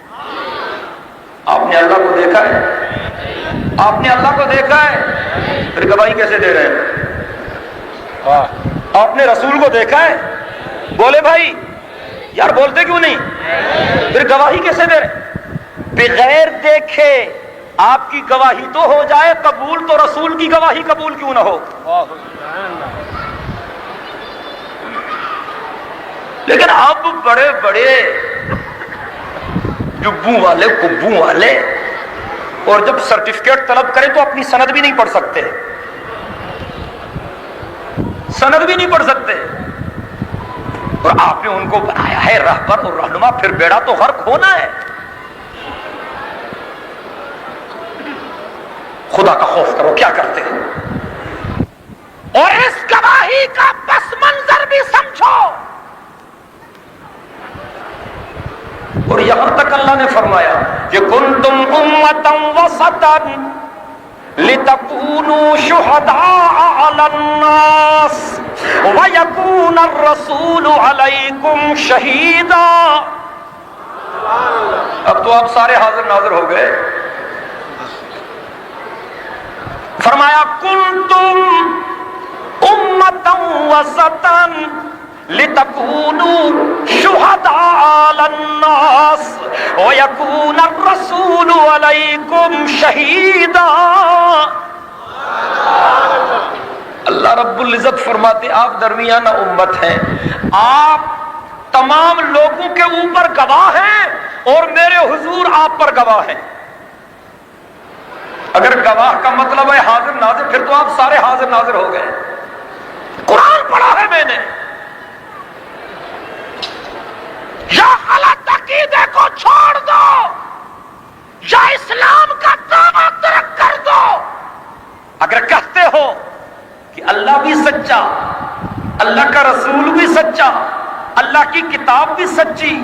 آپ نے اللہ کو دیکھا ہے؟ آپ نے اللہ کو دیکھا ہے؟ پھر گواہی کیسے دے رہے ہیں؟ آپ نے رسول کو دیکھا ہے؟ بولے بھائی یار بولتے کیوں نہیں؟ پھر گواہی کیسے دے رہے؟ بغیر دیکھے آپ کی گواہی تو ہو جائے قبول، تو رسول کی گواہی قبول کیوں نہ ہو؟ لیکن اب بڑے بڑے جبوں والے کبوں والے، اور جب سرٹیفکیٹ طلب کریں تو اپنی سند بھی نہیں پڑھ سکتے، سند بھی نہیں پڑھ سکتے، اور آپ نے ان کو بنایا ہے رہبر اور رہنما، پھر بیڑا تو غرق ہونا ہے۔ خدا کا خوف کرو، کیا کرتے ہیں؟ اور اس گواہی کا پس منظر بھی سمجھو۔ اور یہاں تک اللہ نے فرمایا کہ کنتم امۃ وسطا لتکونوا شہداء علی الناس ویکون الرسول علیکم شہیدا۔ اب تو آپ سارے حاضر ناظر ہو گئے۔ فرمایا کنتم امۃ وسطا لتکونوا شہداء علی الناس ویکون الرسول علیکم شہیدا۔ اللہ رب العزت فرماتے آپ درمیانہ امت ہیں، آپ تمام لوگوں کے اوپر گواہ ہیں اور میرے حضور آپ پر گواہ ہیں۔ اگر گواہ کا مطلب ہے حاضر ناظر، پھر تو آپ سارے حاضر ناظر ہو گئے۔ قرآن پڑھا ہے میں نے، یا غلط عقیدے کو چھوڑ دو یا اسلام کا دعویٰ ترک کر دو۔ اگر کہتے ہو کہ اللہ بھی سچا، اللہ کا رسول بھی سچا، اللہ کی کتاب بھی سچی،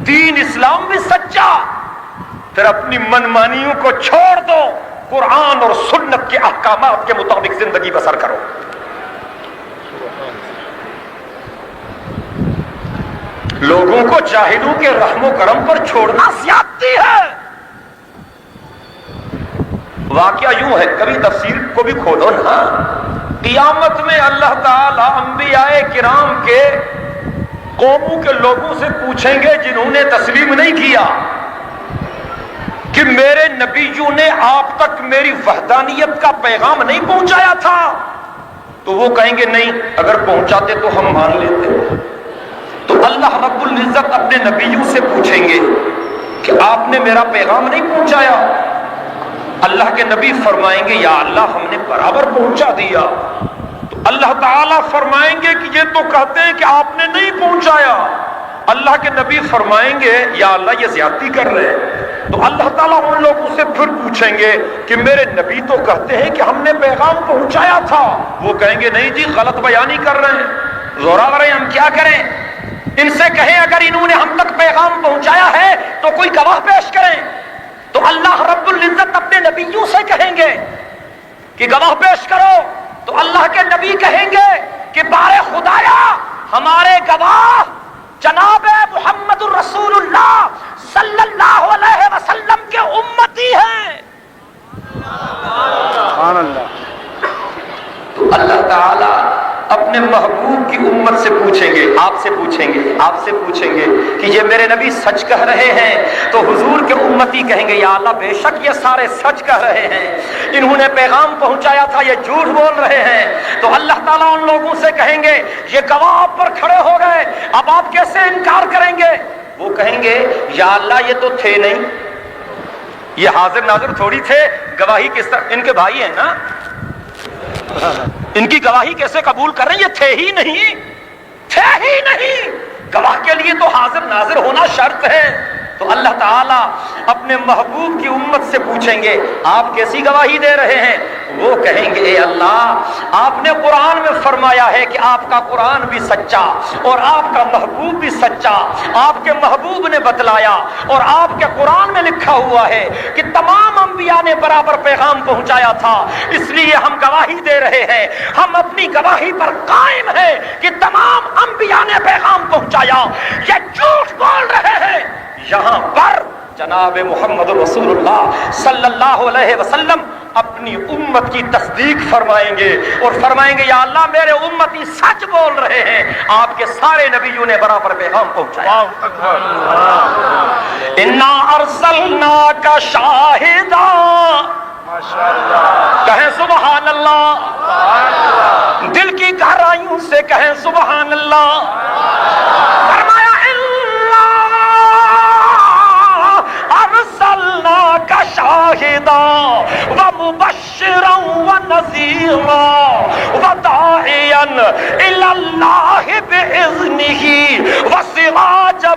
دین اسلام بھی سچا، پھر اپنی منمانیوں کو چھوڑ دو، قرآن اور سنت کے احکامات کے مطابق زندگی بسر کرو۔ لوگوں کو جاہلوں کے رحم و کرم پر چھوڑنا زیادتی ہے۔ واقعہ یوں ہے، کبھی تفسیر کو بھی کھولو نا، قیامت میں اللہ تعالی انبیاء کرام کے قوموں کے لوگوں سے پوچھیں گے جنہوں نے تسلیم نہیں کیا کہ میرے نبیوں نے آپ تک میری وحدانیت کا پیغام نہیں پہنچایا تھا، تو وہ کہیں گے نہیں، اگر پہنچاتے تو ہم مان لیتے۔ تو اللہ رب العزت اپنے نبیوں سے پوچھیں گے کہ آپ نے میرا پیغام نہیں پہنچایا؟ اللہ کے نبی فرمائیں گے یا اللہ ہم نے برابر پہنچا دیا۔ تو اللہ تعالیٰ فرمائیں گے کہ یہ تو کہتے ہیں کہ آپ نے نہیں پہنچایا۔ اللہ کے نبی فرمائیں گے یا اللہ یہ زیادتی کر رہے ہیں۔ تو اللہ تعالیٰ ان لوگوں سے پھر پوچھیں گے کہ میرے نبی تو کہتے ہیں کہ ہم نے پیغام پہنچایا تھا، وہ کہیں گے نہیں جی غلط بیانی کر رہے ہیں، زوراور ہیں، ہم کیا کریں؟ ان سے کہیں اگر انہوں نے ہم تک پیغام پہنچایا ہے تو کوئی گواہ پیش کریں۔ تو اللہ رب العزت اپنے نبیوں سے کہیں گے کہ گواہ پیش کرو، تو اللہ کے نبی کہیں گے کہ بارے خدایا ہمارے گواہ جناب محمد الرسول اللہ صلی اللہ علیہ وسلم کے امتی ہیں۔ سبحان اللہ۔ تو اللہ تعالی اپنے محبوب کی امت سے پوچھیں گے، آپ سے پوچھیں گے، آپ سے پوچھیں گے کہ یہ میرے نبی سچ کہہ رہے ہیں؟ تو حضور کے امتی کہیں گے یا اللہ بے شک یہ سارے سچ کہہ رہے ہیں، انہوں نے پیغام پہنچایا تھا، یہ جھوٹ بول رہے ہیں۔ تو اللہ تعالیٰ ان لوگوں سے کہیں گے یہ گواہ آپ پر کھڑے ہو گئے، اب آپ کیسے انکار کریں گے؟ وہ کہیں گے یا اللہ یہ تو تھے نہیں، یہ حاضر ناظر تھوڑی تھے، گواہی کس طرح؟ ان کے بھائی ہیں نا، ان کی گواہی کیسے قبول کر رہے ہیں؟ یہ تھے ہی نہیں، تھے ہی نہیں۔ گواہ کے لیے تو حاضر ناظر ہونا شرط ہے۔ تو اللہ تعالیٰ اپنے محبوب کی امت سے پوچھیں گے آپ کیسی گواہی دے رہے ہیں؟ وہ کہیں گے اے اللہ آپ نے قرآن میں فرمایا ہے کہ آپ کا قرآن بھی سچا اور آپ کا محبوب بھی سچا، آپ کے محبوب نے بتلایا اور آپ کے قرآن میں لکھا ہوا ہے کہ تمام انبیاء نے برابر پیغام پہنچایا تھا، اس لیے ہم گواہی دے رہے ہیں، ہم اپنی گواہی پر قائم ہیں کہ تمام انبیاء نے پیغام پہنچایا۔ یہ جھوٹ بول رہے ہیں۔ یہاں پر جناب محمد رسول اللہ صلی اللہ علیہ وسلم اپنی امت کی تصدیق فرمائیں گے اور فرمائیں گے یا اللہ میرے امتی سچ بول رہے ہیں، آپ کے سارے نبیوں نے برابر پیغام پہنچایا۔ انا ارسلناک شاہدا، کہیں سبحان اللہ، دل کی گہرائیوں سے کہیں سبحان اللہ۔ فرمایا ومبشرا ونذيرا وداعيا إلى الله بإذنه وسراجا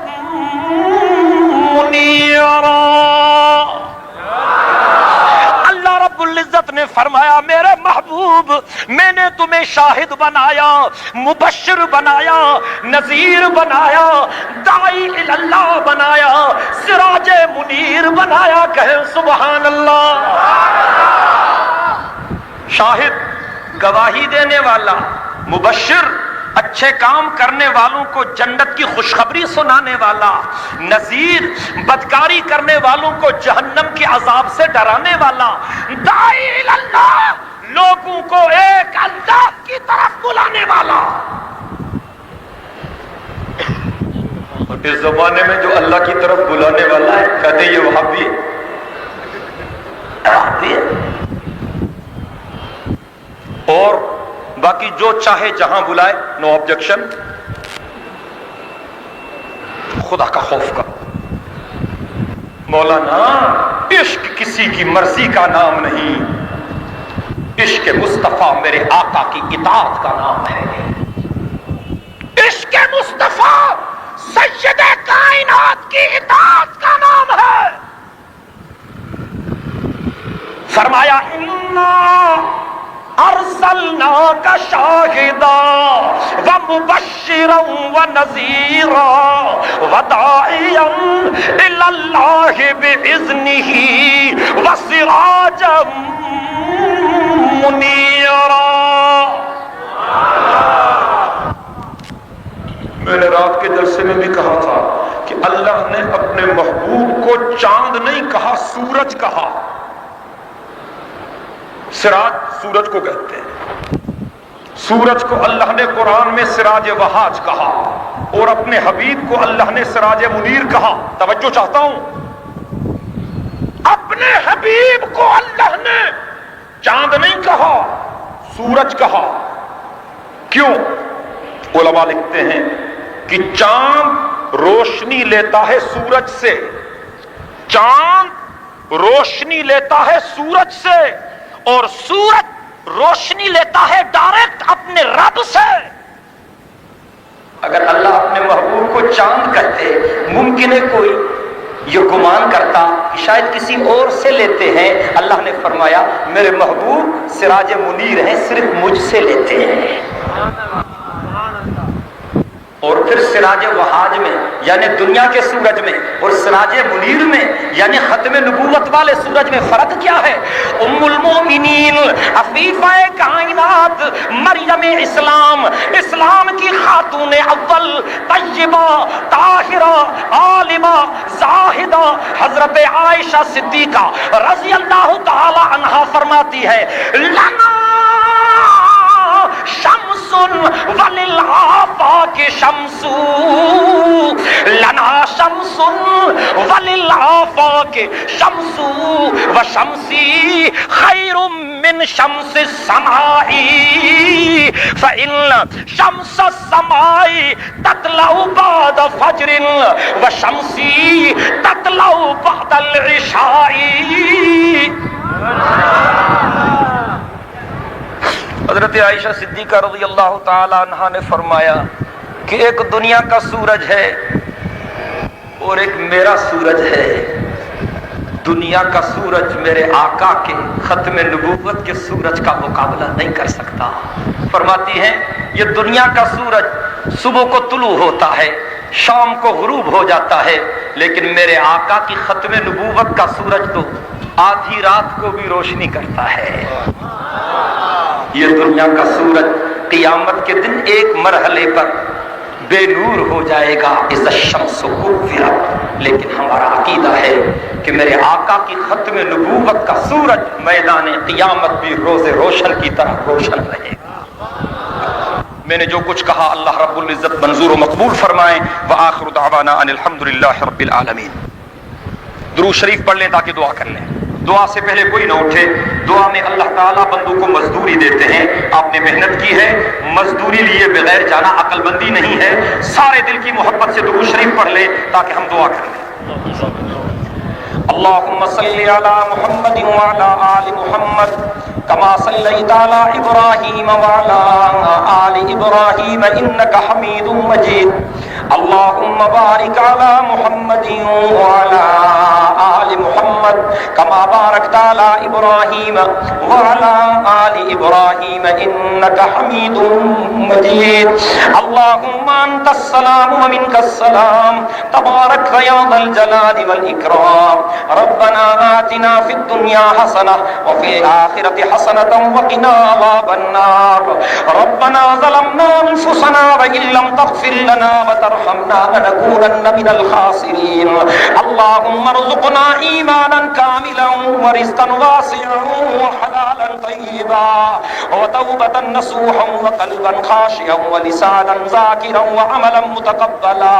منيرا. اللہ رب العزت نے فرمایا میرے محبوب میں نے تمہیں شاہد بنایا، مبشر بنایا، نذیر بنایا، داعی اللہ بنایا، سراج منیر بنایا. کہیں سبحان اللہ. شاہد گواہی دینے والا، مبشر اچھے کام کرنے والوں کو جنت کی خوشخبری سنانے والا، نذیر بدکاری کرنے والوں کو جہنم کے عذاب سے ڈرانے والا، داعی اللہ لوگوں کو ایک اللہ کی طرف بلانے والا. اور اس زمانے میں جو اللہ کی طرف بلانے والا ہے کہتے یہ وہابی ہے. اور باقی جو چاہے جہاں بلائے نو آبجیکشن. خدا کا خوف کرو. مولانا عشق کسی کی مرضی کا نام نہیں، عشق مصطفیٰ میرے آقا کی اطاعت کا نام ہے. عشق مصطفیٰ سید کائنات کی اطاعت کا نام ہے. فرمایا انا ارسلناک شاہدا ومبشرا ونذیرا وداعیا الی اللہ باذنہ وسراجا منیرا. میں نے رات کے جلسے میں بھی کہا تھا کہ اللہ نے اپنے محبوب کو چاند نہیں کہا، سورج کہا. سراج سورج کو کہتے ہیں. سورج کو اللہ نے قرآن میں سراج وہاج کہا اور اپنے حبیب کو اللہ نے سراج منیر کہا. توجہ چاہتا ہوں، اپنے حبیب کو اللہ نے چاند نہیں کہا، سورج کہا. کیوں؟ علماء لکھتے ہیں کہ چاند روشنی لیتا ہے سورج سے، چاند روشنی لیتا ہے سورج سے، اور سورج روشنی لیتا ہے ڈائریکٹ اپنے رب سے. اگر اللہ اپنے محبوب کو چاند کہتے، ممکن ہے کوئی یہ گمان کرتا کہ شاید کسی اور سے لیتے ہیں. اللہ نے فرمایا میرے محبوب سراج منیر ہیں، صرف مجھ سے لیتے ہیں. اور پھر سراج وہاج میں یعنی دنیا کے سورج میں اور سراج منیر میں یعنی ختم نبوت والے سورج میں فرق کیا ہے؟ ام المومنین عفیفہ کائنات مریم اسلام، اسلام کی خاتون اول، طیبہ، طاہرہ، عالمہ، زاہدہ، حضرت عائشہ صدیقہ رضی اللہ تعالی عنہا فرماتی ہے لنا شمس وللآفاق شمس، لنا شمس وللآفاق شمس وشمسی خیر من شمس السماء فإن شمس السماء تطلع بعد فجر وشمسی تطلع بعد العشاء. حضرت عائشہ صدیقہ رضی اللہ تعالی عنہا نے فرمایا کہ ایک دنیا کا سورج ہے اور ایک میرا سورج ہے. دنیا کا سورج میرے آقا کے ختم نبوت کے سورج کا مقابلہ نہیں کر سکتا. فرماتی ہیں یہ دنیا کا سورج صبح کو طلوع ہوتا ہے، شام کو غروب ہو جاتا ہے، لیکن میرے آقا کی ختم نبوت کا سورج تو آدھی رات کو بھی روشنی کرتا ہے. یہ دنیا کا سورج قیامت کے دن ایک مرحلے پر بے نور ہو جائے گا اذا الشمس کورت، لیکن ہمارا عقیدہ ہے کہ میرے آقا کی ختم نبوت کا سورج میدان قیامت بھی روز روشن کی طرح روشن رہے گا. میں نے جو کچھ کہا اللہ رب العزت منظور و مقبول فرمائیں. وآخر دعوانا ان الحمدللہ رب العالمین. درود شریف پڑھ لیں تاکہ دعا کر لیں. دعا سے پہلے کوئی نہ اٹھے. دعا میں اللہ تعالیٰ بندوں کو مزدوری دیتے ہیں. آپ نے محنت کی ہے، مزدوری لیے بغیر جانا عقل مندی نہیں ہے. سارے دل کی محبت سے درود شریف پڑھ لیں تاکہ ہم دعا کر لیں. اللهم صل على محمد وعلى آل محمد كما صليت على إبراهيم وعلى آل إبراهيم إنك حميد مجيد اللهم بارك على محمد وعلى آل محمد كما باركت على إبراهيم وعلى آل إبراهيم إنك حميد مجيد اللهم أنت السلام ومنك السلام تبارك يا ذا الجلال والإكرام ربنا آتنا في الدنيا حسنة وفي الآخرة حسنة وقنا عذاب النار ربنا ظلمنا أنفسنا وإن لم تغفر لنا وترحمنا لنكونن من الخاسرين اللهم ارزقنا إيمانا كاملا ورزقا واسعا وحلالا طيبا وتوبة نصوحا وقلبا خاشعا ولسانا ذاكرا وعملا متقبلا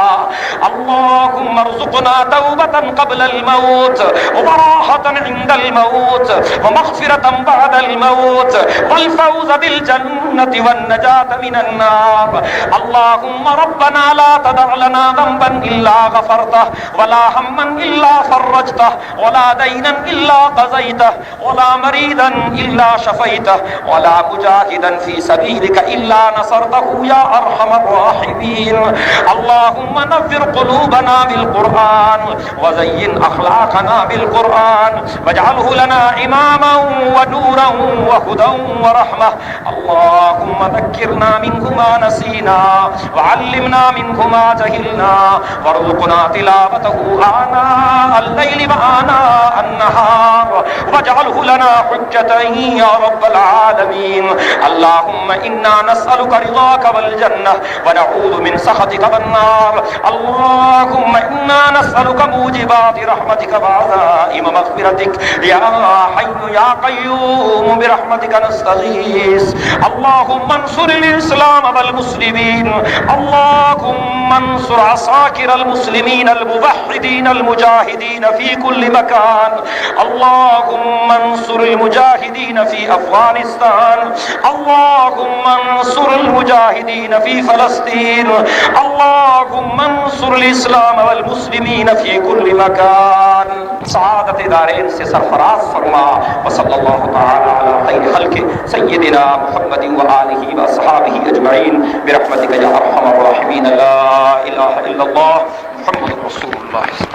اللهم ارزقنا توبة قبل الموت وراحة عند الموت ومغفرة بعد الموت والفوز بالجنة والنجاة من النار اللهم ربنا لا تدع لنا ذنبا إلا غفرته ولا هما إلا فرجته ولا دينا إلا قضيته ولا مريضا إلا شفيته ولا مجاهدا في سبيلك إلا نصرته يا أرحم الراحمين اللهم نذر قلوبنا بالقرآن وزين أخلاقنا بالقرآن واجعله لنا إماما ونورا وهدى ورحمة اللهم ذكرنا منه ما نسينا وعلمنا منه ما جهلنا وارزقنا تلاوته آناء الليل وآناء النهار واجعله لنا حجة يا رب العالمين اللهم إنا نسألك رضاك والجنة ونعوذ من سخطك والنار اللهم إنا نسألك موجبات رحمتك وعزائم مغفرتك يا حي يا قيوم برحمتك نستغيث اللهم انصر الإسلام والمسلمين اللهم انصر عساكر المسلمين الموحدين المجاهدين في كل مكان اللهم انصر المجاهدين في أفغانستان اللهم انصر المجاهدين في فلسطين اللهم انصر الإسلام والمسلمين في كل مكان سعادت دارین سے سرفراز فرما وصلی اللہ تعالی علی خیر خلق سیدنا محمد وآلہ وصحابہ اجمعین برحمتک یا ارحم الراحمین لا الہ الا اللہ محمد رسول اللہ